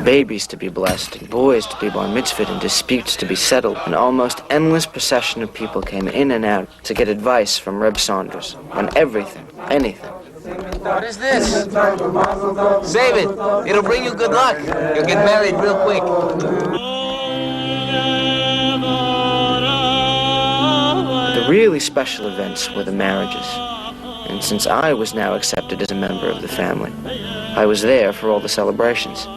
babies to be blessed, and boys to be bar mitzvahed, and disputes to be settled. An almost endless procession of people came in and out to get advice from Reb Saunders on everything, anything. What is this? Save it. It'll bring you good luck. You'll get married real quick. The really special events were the marriages. And since I was now accepted as a member of the family, I was there for all the celebrations.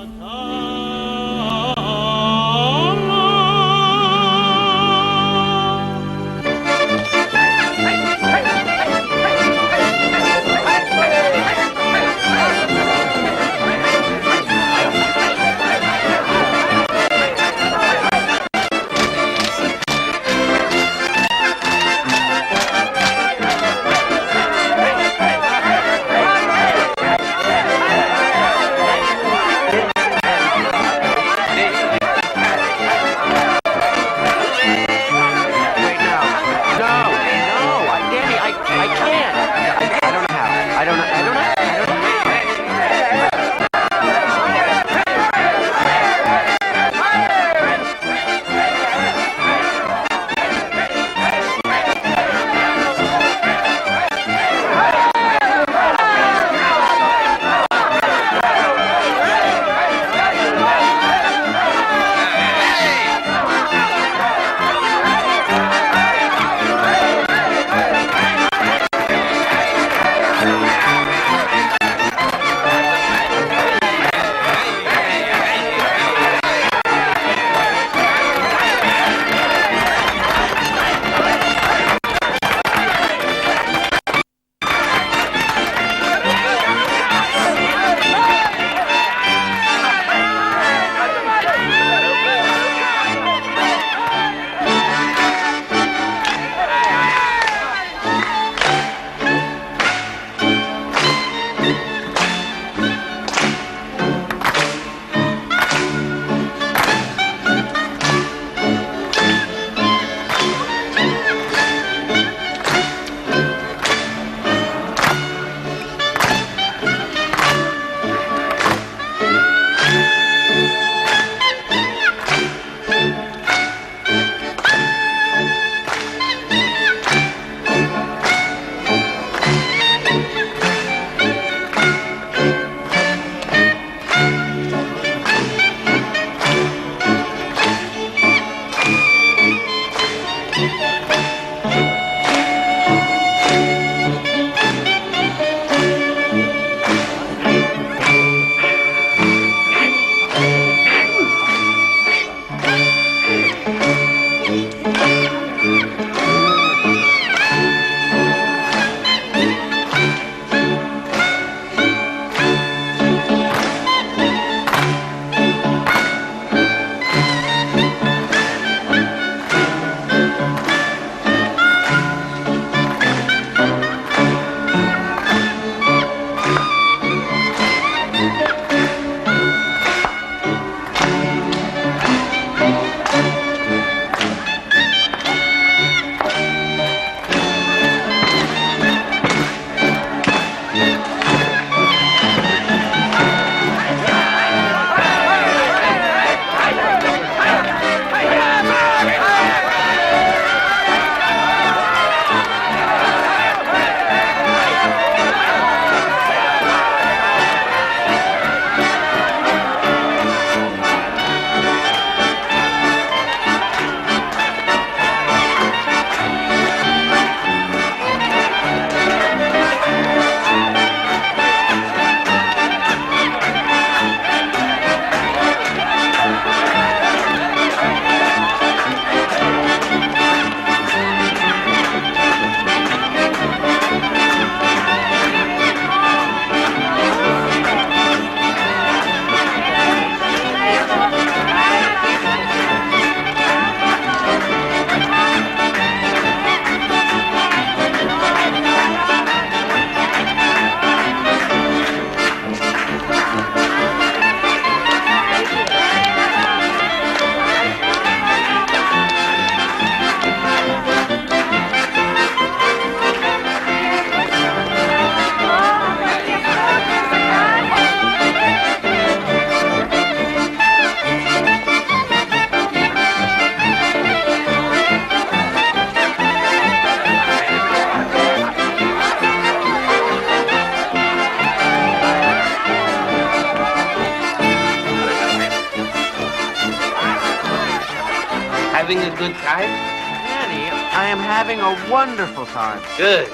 having a good time? Danny, I am having a wonderful time. Good.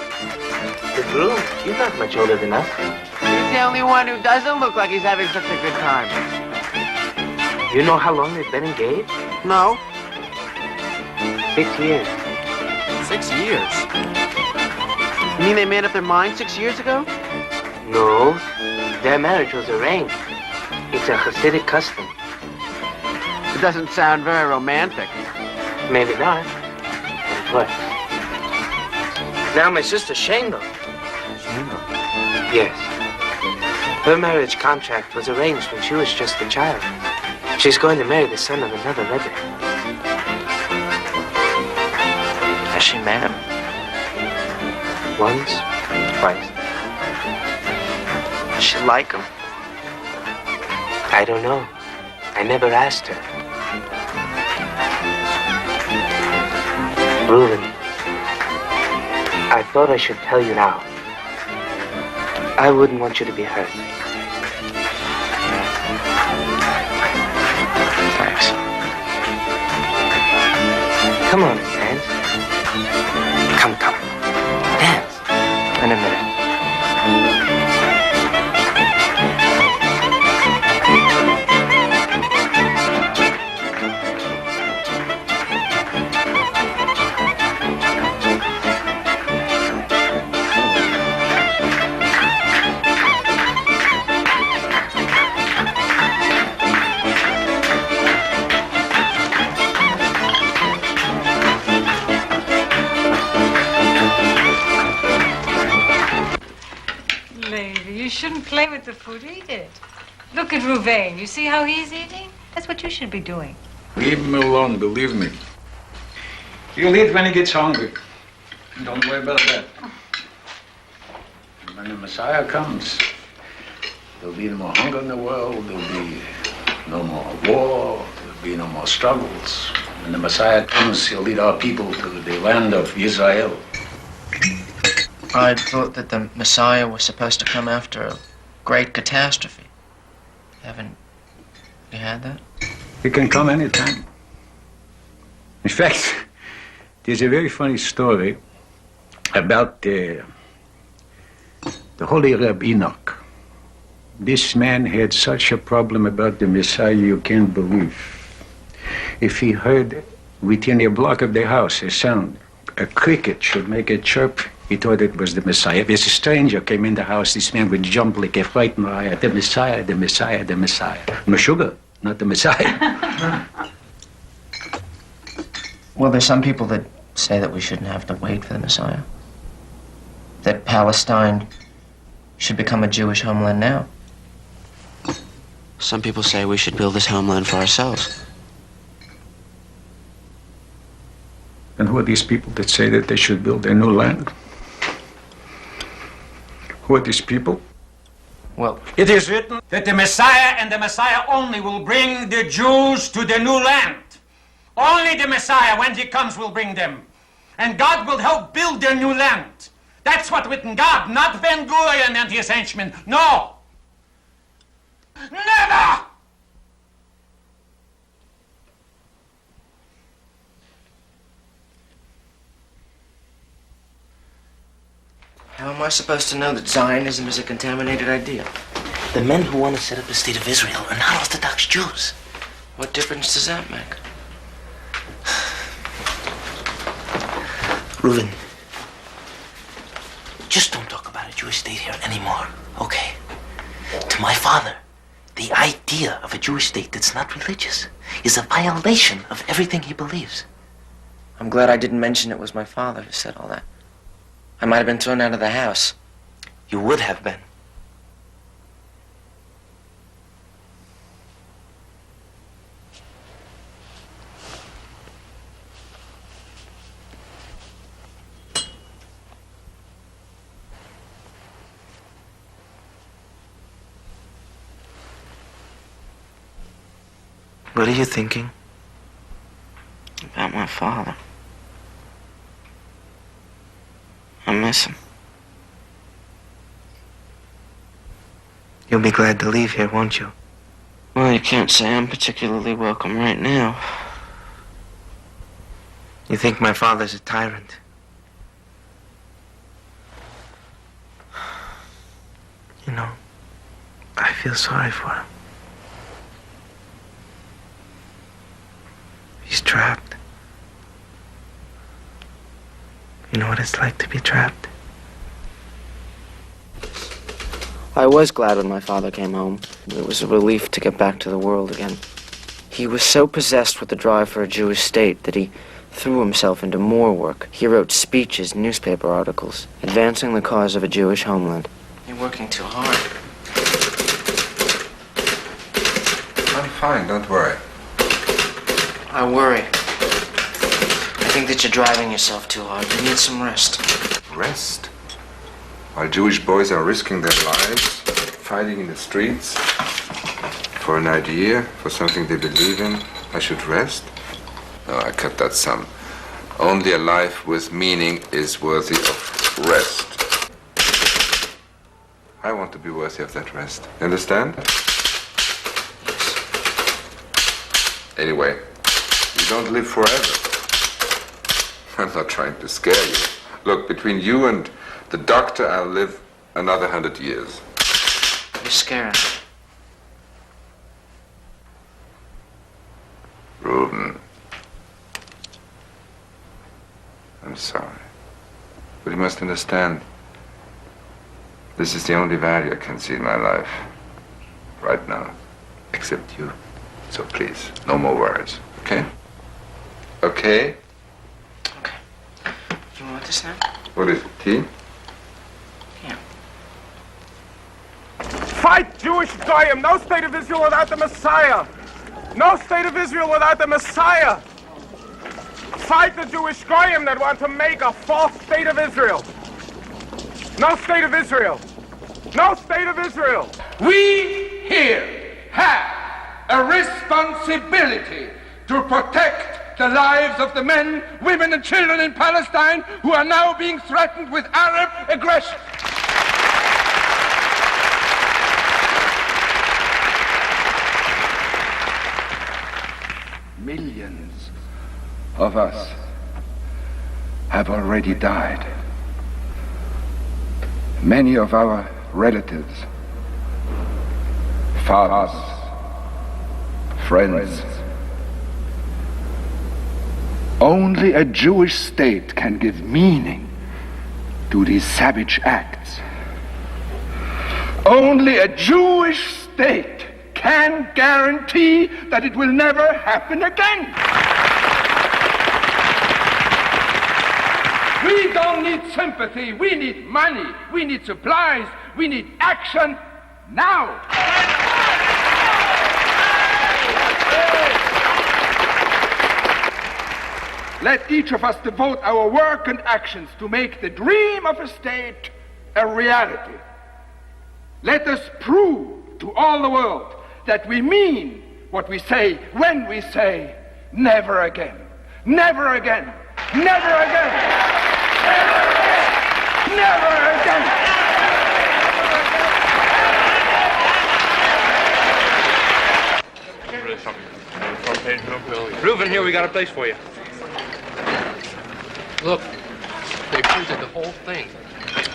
But Drew, you're not much older than us. He's the only one who doesn't look like he's having such a good time. You know how long they've been engaged? No. 6 years. 6 years? You mean they made up their mind 6 years ago? No, their marriage was arranged. It's a Hasidic custom. It doesn't sound very romantic. Maybe not, but it works. Now my sister Shane, though. Yes. Her marriage contract was arranged when she was just a child. She's going to marry the son of another Rebbe. Has she met him? Once, twice. Does she like him? I don't know. I never asked her. Reuben, I thought I should tell you now. I wouldn't want you to be hurt. Thanks. Come on, dance. Come. Dance. In a minute. You shouldn't play with the food. Eat it. Look at Rouvain. You see how he's eating? That's what you should be doing. Leave him alone, believe me. He'll eat when he gets hungry. Don't worry about that. When the Messiah comes, there'll be no more hunger in the world, there'll be no more war, there'll be no more struggles. When the Messiah comes, he'll lead our people to the land of Israel. I thought that the Messiah was supposed to come after a great catastrophe. Haven't you had that? He can come anytime. In fact, there's a very funny story about the Holy Reb Enoch. This man had such a problem about the Messiah you can't believe. If he heard within a block of the house a sound, a cricket should make a chirp, he thought it was the Messiah. If a stranger came in the house, this man would jump like a frightened lion. The Messiah, the Messiah, the Messiah. No sugar, not the Messiah. Well, there's some people that say that we shouldn't have to wait for the Messiah. That Palestine should become a Jewish homeland now. Some people say we should build this homeland for ourselves. And who are these people that say that they should build a new land? Who are these people? Well, it is written that the Messiah and the Messiah only will bring the Jews to the new land. Only the Messiah, when he comes, will bring them. And God will help build their new land. That's what written God, not Ben Gurion and his henchmen. No! Never! How am I supposed to know that Zionism is a contaminated idea? The men who want to set up a state of Israel are not Orthodox Jews. What difference does that make? Reuven, just don't talk about a Jewish state here anymore, okay? To my father, the idea of a Jewish state that's not religious is a violation of everything he believes. I'm glad I didn't mention it was my father who said all that. I might have been thrown out of the house. You would have been. What are you thinking? About my father. I miss him. You'll be glad to leave here, won't you? Well, you can't say I'm particularly welcome right now. You think my father's a tyrant? You know, I feel sorry for him. He's trapped. You know what it's like to be trapped? I was glad when my father came home. It was a relief to get back to the world again. He was so possessed with the drive for a Jewish state that he threw himself into more work. He wrote speeches, newspaper articles, advancing the cause of a Jewish homeland. You're working too hard. I'm fine, don't worry. I worry. I think that you're driving yourself too hard. You need some rest. Rest? While Jewish boys are risking their lives, fighting in the streets, for an idea, for something they believe in, I should rest? No, I cut that sum. Only a life with meaning is worthy of rest. I want to be worthy of that rest. You understand? Anyway, you don't live forever. I'm not trying to scare you. Look, between you and the doctor, I'll live another 100 years. You're scaring me. Reuben. I'm sorry. But you must understand, this is the only value I can see in my life. Right now. Except you. So please, no more words. Okay? Okay? Okay. You want this now? What is it, tea? Yeah. Fight Jewish Goyim! No state of Israel without the Messiah! No state of Israel without the Messiah! Fight the Jewish Goyim that want to make a false state of Israel! No state of Israel! No state of Israel! We here have a responsibility to protect the lives of the men, women, and children in Palestine who are now being threatened with Arab aggression. Millions of us have already died. Many of our relatives, fathers, friends. Only a Jewish state can give meaning to these savage acts. Only a Jewish state can guarantee that it will never happen again. We don't need sympathy, we need money, we need supplies, we need action now. Let each of us devote our work and actions to make the dream of a state a reality. Let us prove to all the world that we mean what we say when we say, never again, never again, never again, never again, never again. Reuben, here, we got a place for you. Look, they printed the whole thing.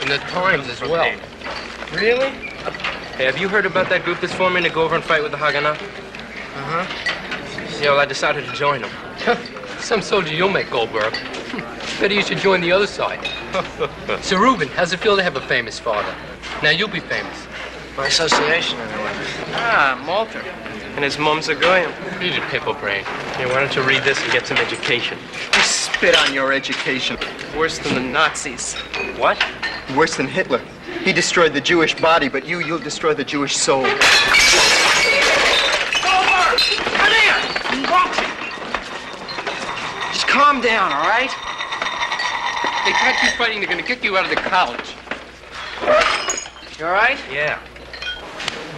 In the Times as well. Really? Hey, have you heard about that group that's forming to go over and fight with the Haganah? Uh-huh. Yeah, well, I decided to join them. Some soldier you'll make, Goldberg. Better you should join the other side. So, Reuben, how's it feel to have a famous father? Now you'll be famous. By association, anyway. Ah, Malter. And his mom's a goyim. He's a pickle brain. Here, why don't you read this and get some education? You spit on your education. Worse than the Nazis. What? Worse than Hitler. He destroyed the Jewish body, but you'll destroy the Jewish soul. Come here! Just calm down, all right? They catch you fighting, they're gonna kick you out of the college. You all right? Yeah.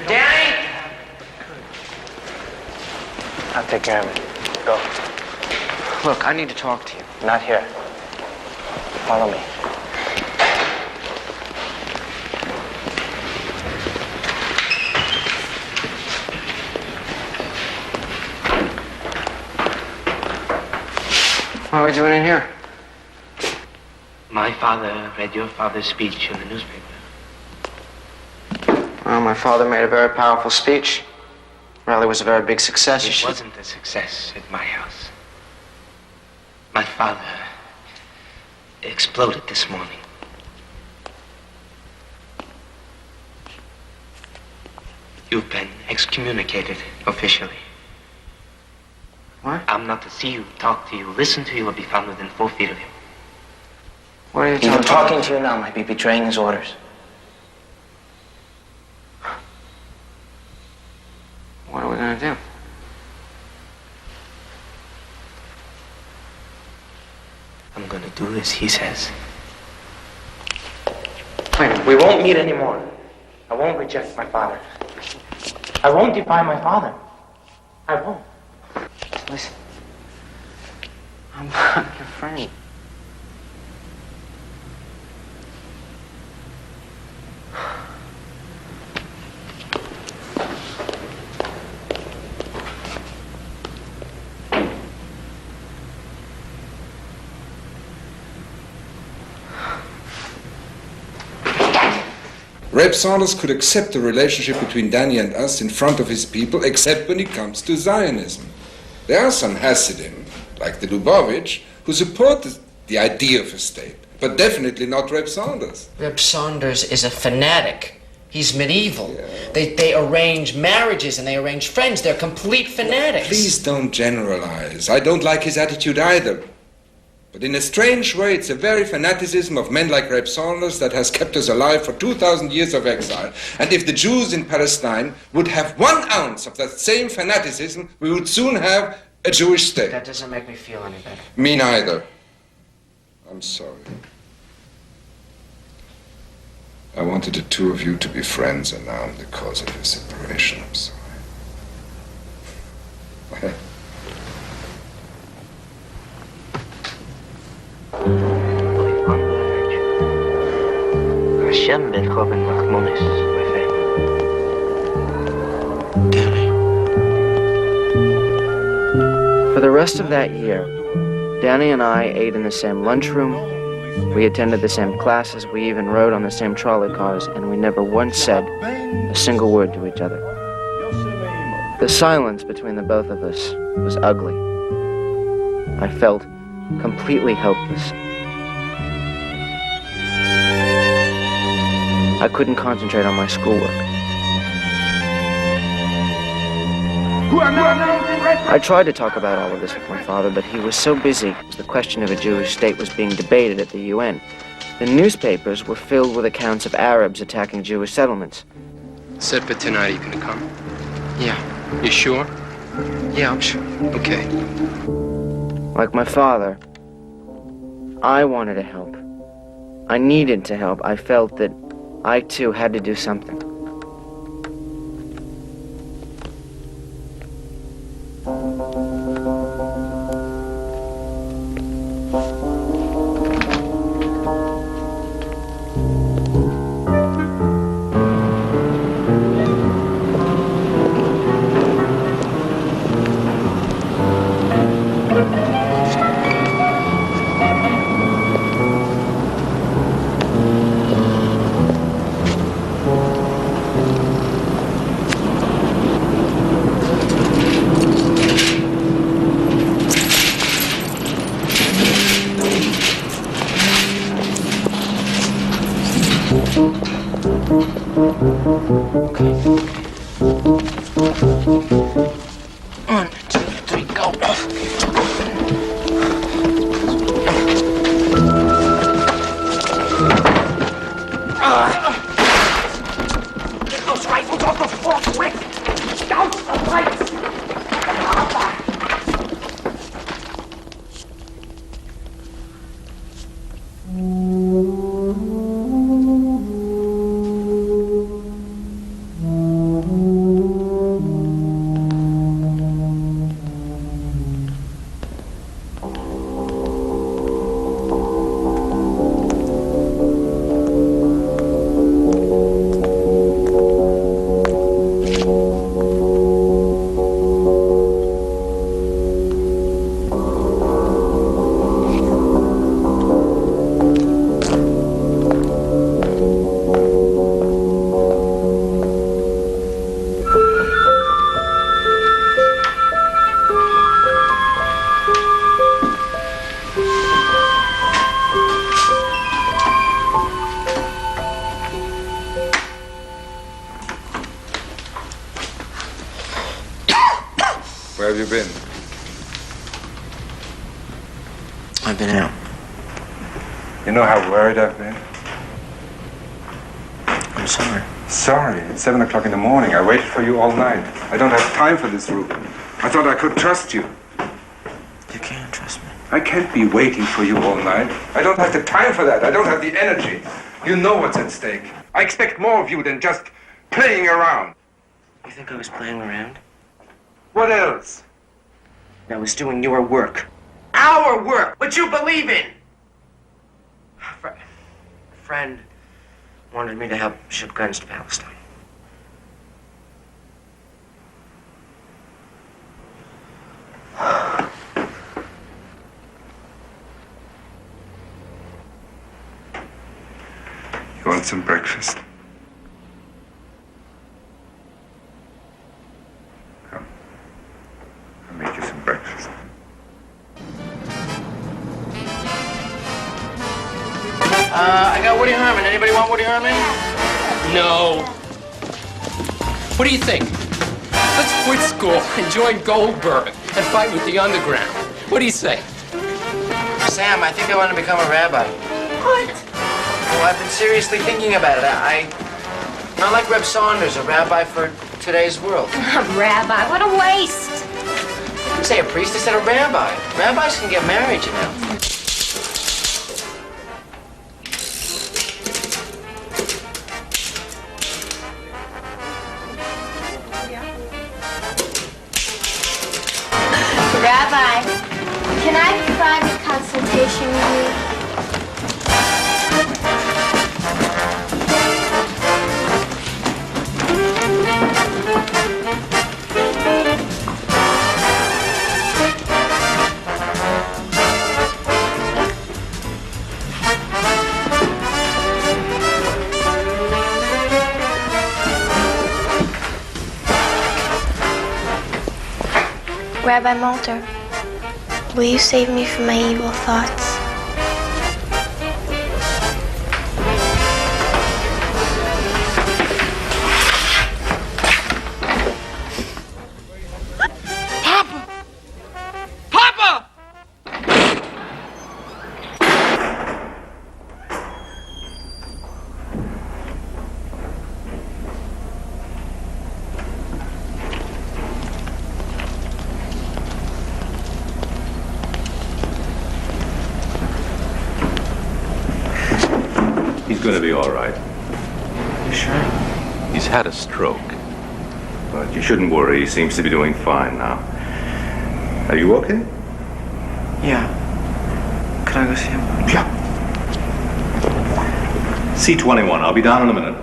Danny! I'll take care of it. Go. Look, I need to talk to you. Not here. Follow me. What are we doing in here? My father read your father's speech in the newspaper. Well, my father made a very powerful speech. Rally was a very big success. It wasn't a success at my house. My father exploded this morning. You've been excommunicated officially. What? I'm not to see you, talk to you, listen to you, or be found within 4 feet of you. What are you Even talking to you now might be betraying his orders. What are we going to do? I'm going to do as he says. Wait, We won't meet anymore. I won't reject my father. I won't defy my father. I won't. Listen. I'm not your friend. Reb Saunders could accept the relationship between Danny and us in front of his people, except when it comes to Zionism. There are some Hasidim, like the Lubavitch, who support the idea of a state, but definitely not Reb Saunders. Reb Saunders is a fanatic. He's medieval. Yeah. They arrange marriages and they arrange friends. They're complete fanatics. Please don't generalize. I don't like his attitude either. But in a strange way, it's a very fanaticism of men like Reb Saunders that has kept us alive for 2,000 years of exile. And if the Jews in Palestine would have 1 ounce of that same fanaticism, we would soon have a Jewish state. That doesn't make me feel any better. Me neither. I'm sorry. I wanted the two of you to be friends, and now I'm the cause of your separation. I'm sorry. Hashem ben Choben Machmonis, For the rest of that year, Danny and I ate in the same lunchroom, we attended the same classes, we even rode on the same trolley cars, and we never once said a single word to each other. The silence between the both of us was ugly. I felt completely helpless. I couldn't concentrate on my schoolwork. I tried to talk about all of this with my father, but he was so busy. The question of a Jewish state was being debated at the UN. The newspapers were filled with accounts of Arabs attacking Jewish settlements. Set for tonight, are you gonna come? Yeah. You sure? Yeah, I'm sure. Okay. Like my father, I wanted to help. I needed to help. I felt that I too had to do something. Where have you been? I've been out. You know how worried I've been? I'm sorry. Sorry. It's 7 o'clock in the morning. I waited for you all night. I don't have time for this, Ruben. I thought I could trust you. You can't trust me. I can't be waiting for you all night. I don't have the time for that. I don't have the energy. You know what's at stake. I expect more of you than just playing around. You think I was playing around? What else? I was doing your work. Our work! What you believe in! A friend wanted me to help ship guns to Palestine. You want some breakfast? Come. I'll make you some breakfast. I got Woody Herman. Anybody want Woody Herman? No. What do you think? Let's quit school and join Goldberg and fight with the underground. What do you say? Sam, I think I want to become a rabbi. What? Well, I've been seriously thinking about it. Not like Reb Saunders, a rabbi for today's world. A rabbi, what a waste. I didn't say a priest, I said a rabbi. Rabbis can get married, you know. Rabbi, can I have a private consultation with you? Rabbi Malter, will you save me from my evil thoughts? Papa! Papa! He's going to be all right. You sure? He's had a stroke. But you shouldn't worry. He seems to be doing fine now. Are you okay? Yeah. Could I go see him? Yeah. C21. I'll be down in a minute.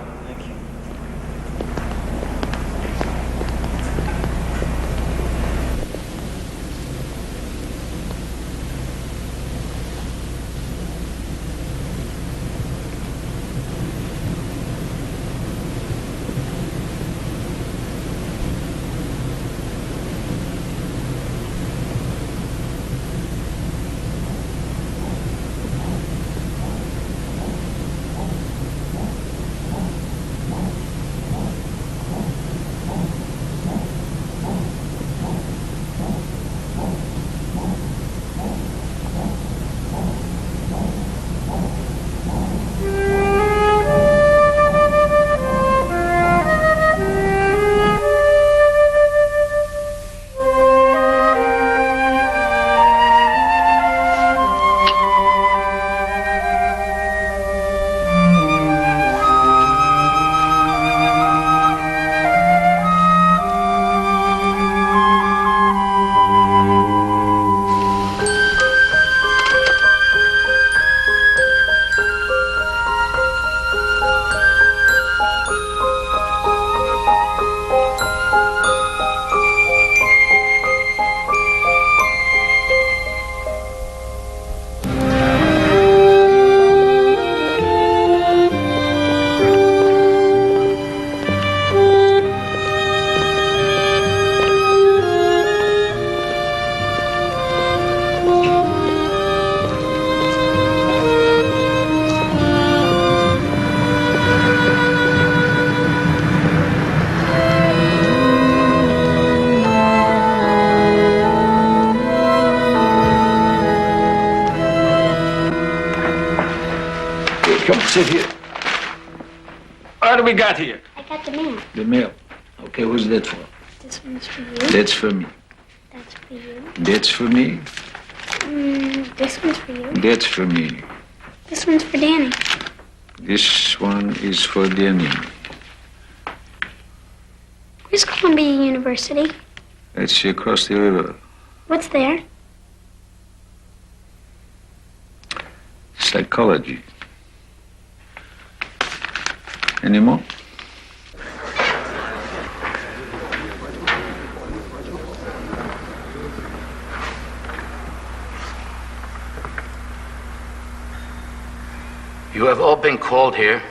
Sit here. What do we got here? I got the mail. The mail. Okay, who's that for? This one's for you. That's for me. That's for you. That's for me. This one's for you. That's for me. This one's for Danny. This one is for Danny. Where's Columbia University? That's across the river. What's there? Psychology. Any more? You have all been called here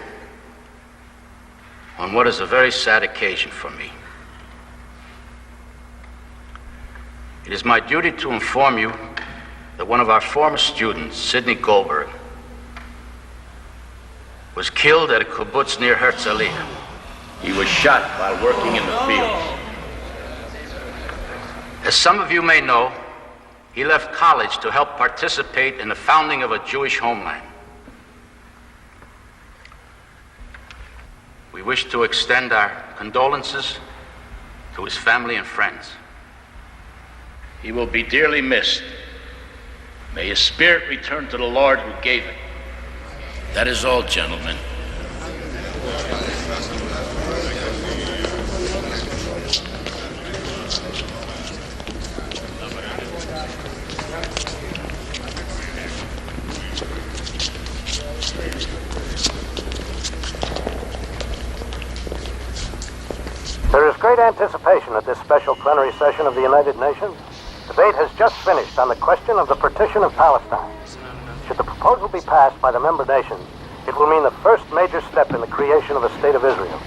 on what is a very sad occasion for me. It is my duty to inform you that one of our former students, Sidney Goldberg, was killed at a kibbutz near Herzliya. He was shot while working in the fields. As some of you may know, he left college to help participate in the founding of a Jewish homeland. We wish to extend our condolences to his family and friends. He will be dearly missed. May his spirit return to the Lord who gave it. That is all, gentlemen. There is great anticipation at this special plenary session of the United Nations. Debate has just finished on the question of the partition of Palestine. Should the proposal be passed by the member nations, it will mean the first major step in the creation of a state of Israel.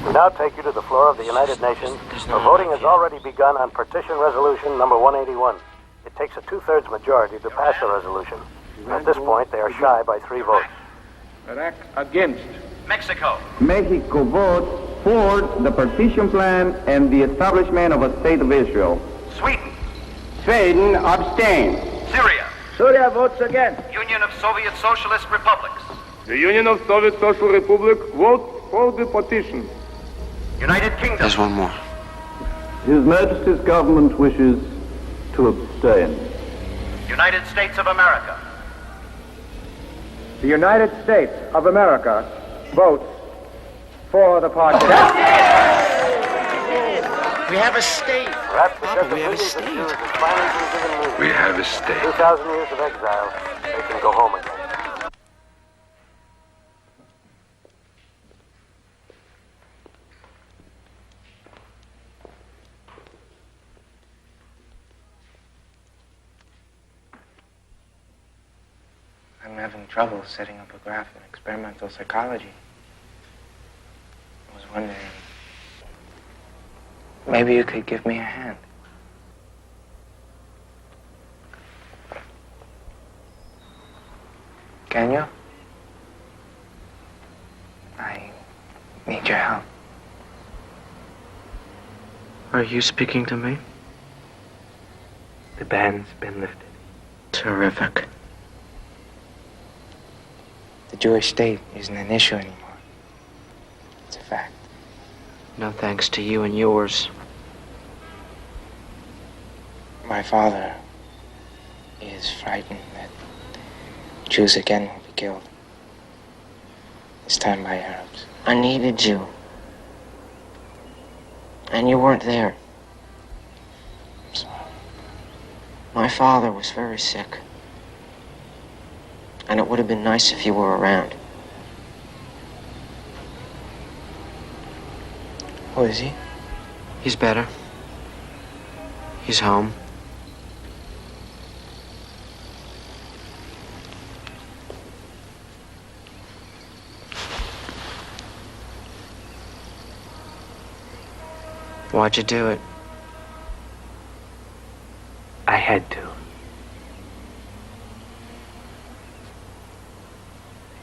We now take you to the floor of the United Nations, where voting has already begun on partition resolution number 181. It takes a 2/3 majority to pass the resolution. At this point, they are shy by 3 votes. Iraq against. Mexico. Mexico votes for the partition plan and the establishment of a state of Israel. Sweden. Sweden abstains. Syria. Syria votes against. Union of Soviet Socialist Republics. The Union of Soviet Social Republic votes for the partition. United Kingdom. There's one more. His Majesty's government wishes to abstain. United States of America. The United States of America votes for the partition. We have a state. Perhaps the Papa, we have a Jews state. has finally been given news. We have a state. 2,000 years of exile, they can go home again. I'm having trouble setting up a graph in experimental psychology. I was wondering, maybe you could give me a hand. Can you? I need your help. Are you speaking to me? The ban's been lifted. Terrific. The Jewish state isn't an issue anymore. It's a fact. No thanks to you and yours. My father is frightened that Jews again will be killed. This time by Arabs. I needed you. And you weren't there. I'm sorry. My father was very sick. And it would have been nice if you were around. Who is he? He's better. He's home. Why'd you do it? I had to.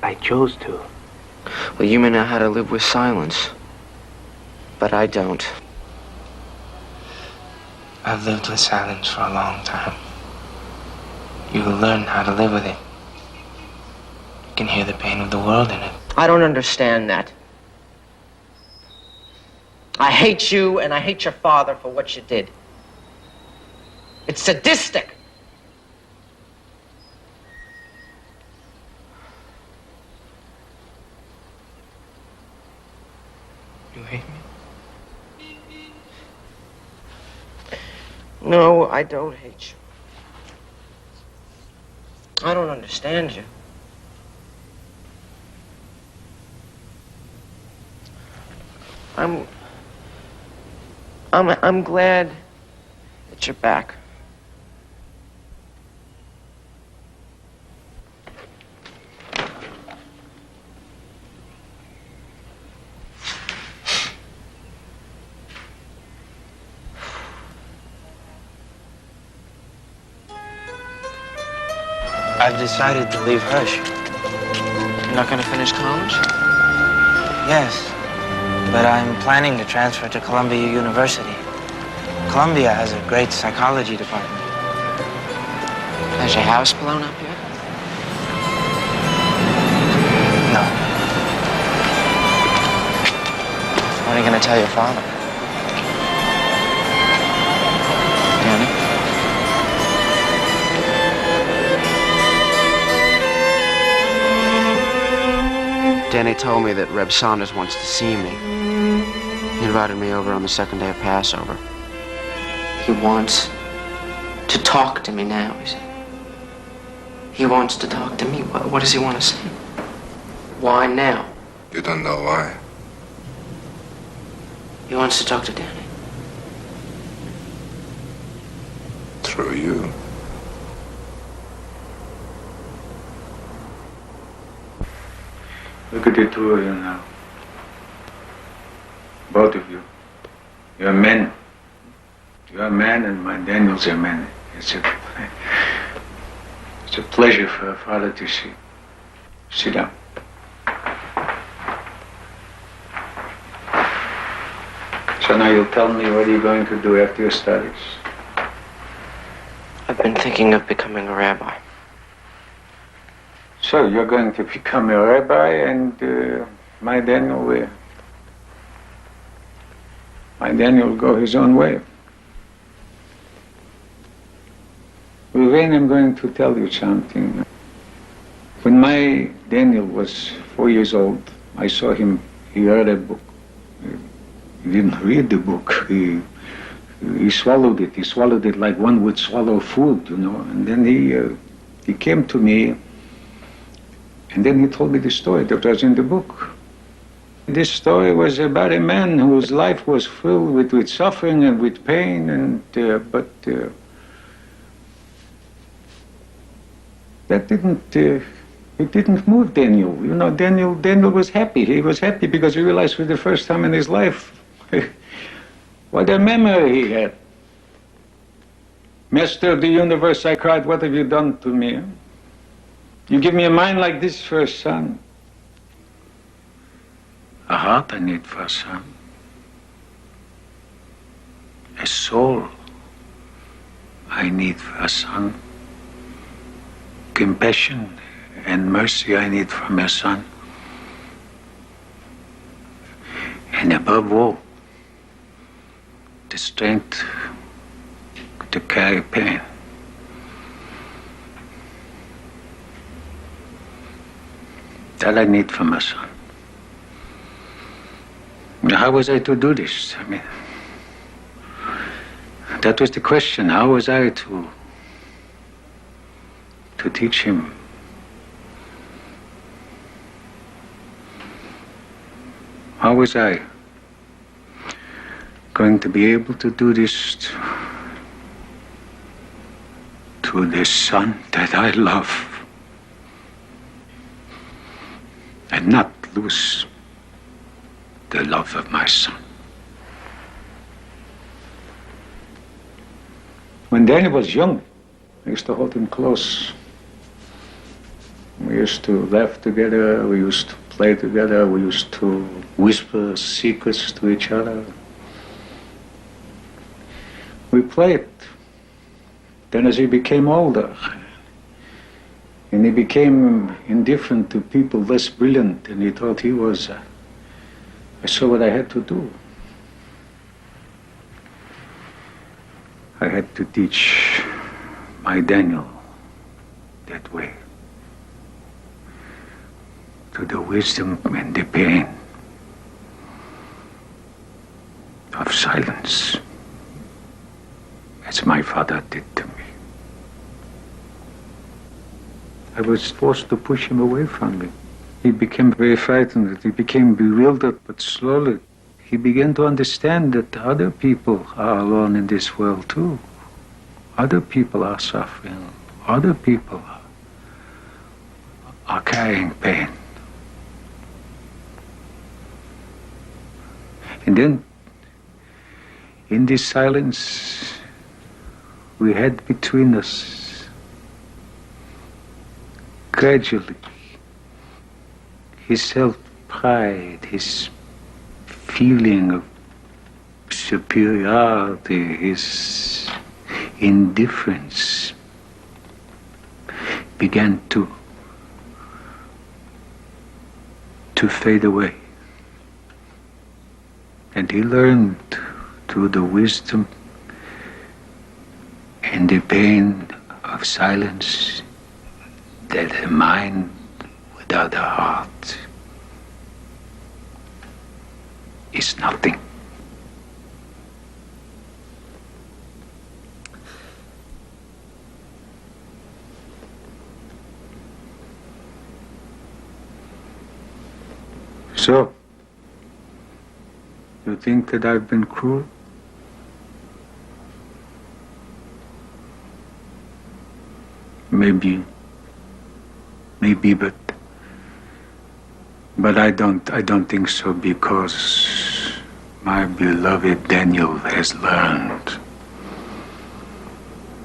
I chose to. Well, you may know how to live with silence. But I don't. I've lived with silence for a long time. You will learn how to live with it. You can hear the pain of the world in it. I don't understand that. I hate you and I hate your father for what you did. It's sadistic. You hate me? No, I don't hate you. I don't understand you. I'm glad that you're back. I've decided to leave Hirsch. You're not going to finish college? Yes, but I'm planning to transfer to Columbia University. Columbia has a great psychology department. Has your house blown up yet? No. What are you going to tell your father? Danny? Danny told me that Reb Saunders wants to see me. He invited me over on the second day of Passover. He wants to talk to me now, he said. He wants to talk to me. What does he want to say? Why now? You don't know why. He wants to talk to Danny. Through you. Look at the two of you now. Both of you. You're men. You're a man and my Daniel's a man. It's a pleasure for a father to see. Sit down. So now you'll tell me what you're going to do after your studies. I've been thinking of becoming a rabbi. So you're going to become a rabbi and my Daniel will. My Daniel will go his own way. Ruvain, I'm going to tell you something. When my Daniel was 4 years old, I saw him, he read a book. He didn't read the book, he swallowed it. He swallowed it like one would swallow food, you know. And then he came to me, and then he told me the story that was in the book. This story was about a man whose life was filled with suffering and with pain, but that didn't move Daniel. You know, Daniel was happy. He was happy because he realized for the first time in his life what a memory he had. Master of the universe, I cried, what have you done to me? You give me a mind like this for a son. A heart I need for a son. A soul I need for a son. Compassion and mercy I need for my son. And above all, the strength to carry pain. That I need for my son. Now, how was I to do this? I mean, that was the question. How was I to teach him? How was I going to be able to do this to the son that I love and not lose the love of my son? When Daniel was young, I used to hold him close. We used to laugh together, we used to play together, we used to whisper secrets to each other. We played. Then as he became older, And he became indifferent to people less brilliant, and he thought he was. I saw what I had to do. I had to teach my Daniel that way, to the wisdom and the pain of silence, as my father did to me. I was forced to push him away from me. He became very frightened, he became bewildered, but slowly he began to understand that other people are alone in this world too. Other people are suffering. Other people are carrying pain. And then, in this silence we had between us, gradually, his self-pride, his feeling of superiority, his indifference began to fade away. And he learned through the wisdom and the pain of silence that a mind without a heart is nothing. So, you think that I've been cruel? Maybe, but I don't think so, because my beloved Daniel has learned.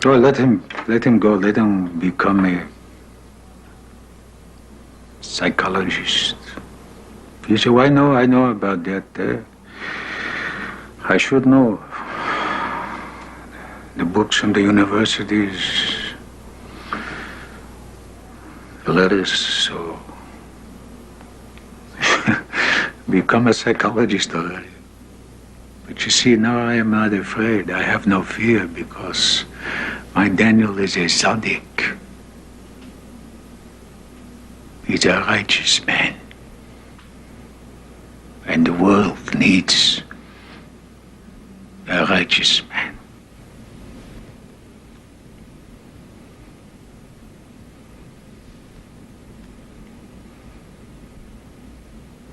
Oh, let him go. Let him become a psychologist. You say, I know about that. I should know. The books from the universities, the letters, so become a psychologist already. But you see, now I am not afraid. I have no fear, because my Daniel is a tzaddik. He's a righteous man. And the world needs a righteous man.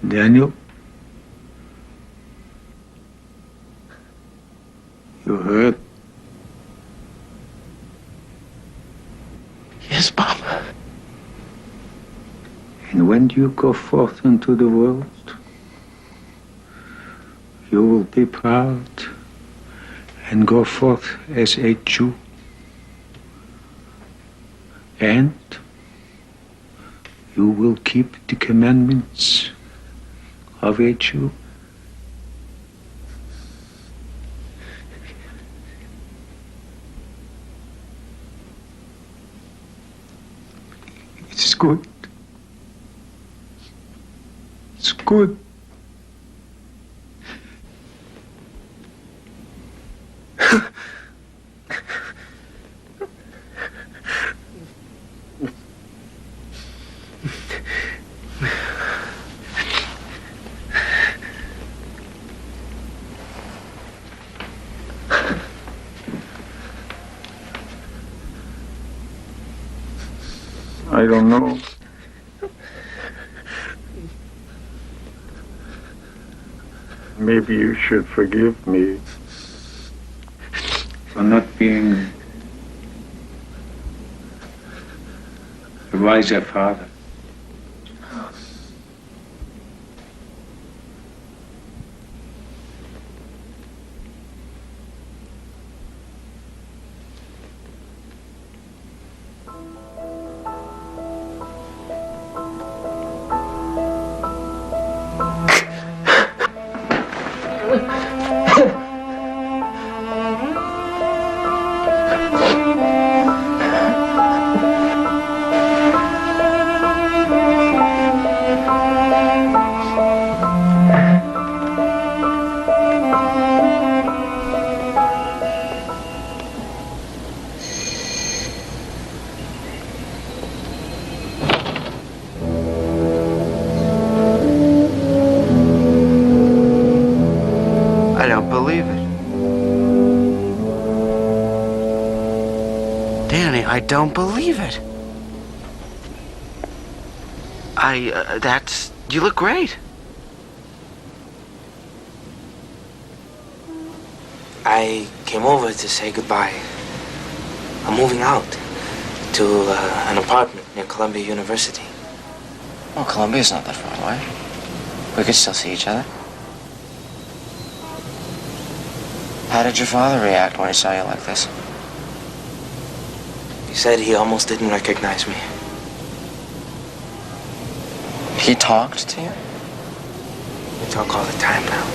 Daniel, you hurt? Yes, Papa. And when you go forth into the world, you will be proud and go forth as a Jew. And you will keep the commandments of a Jew. It's good. It's good. I don't know. Maybe you should forgive me for not being a wiser father. Danny, I don't believe it. You look great. I came over to say goodbye. I'm moving out to an apartment near Columbia University. Well, Columbia's not that far away. We could still see each other. How did your father react when he saw you like this? He said he almost didn't recognize me. He talked to you? We talk all the time now.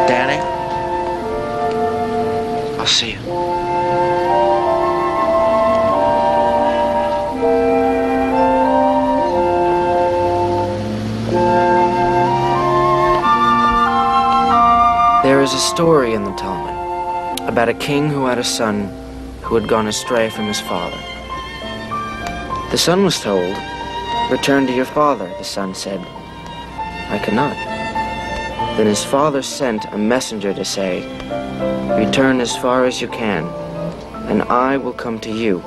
Danny? I'll see you. There is a story in the Talmud about a king who had a son who had gone astray from his father. The son was told, "Return to your father." The son said, "I cannot." Then his father sent a messenger to say, "Return as far as you can, and I will come to you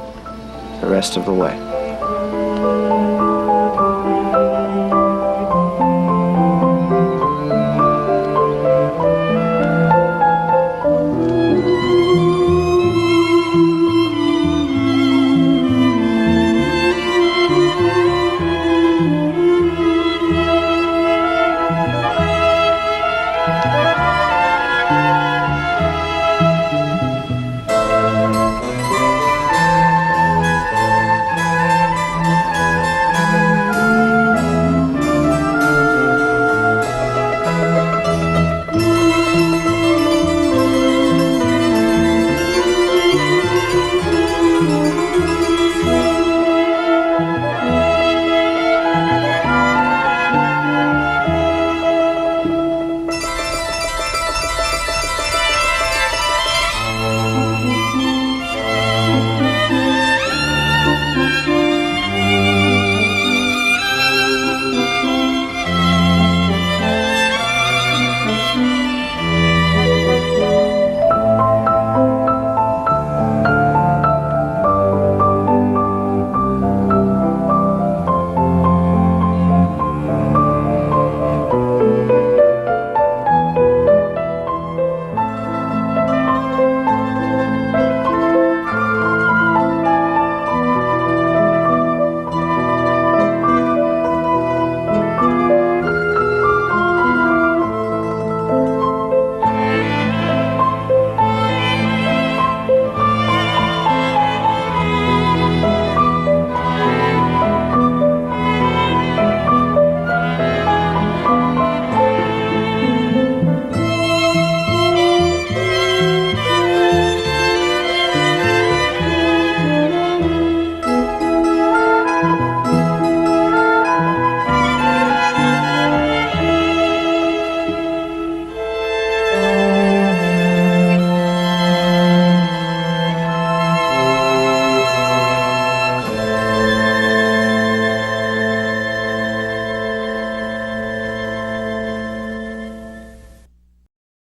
the rest of the way."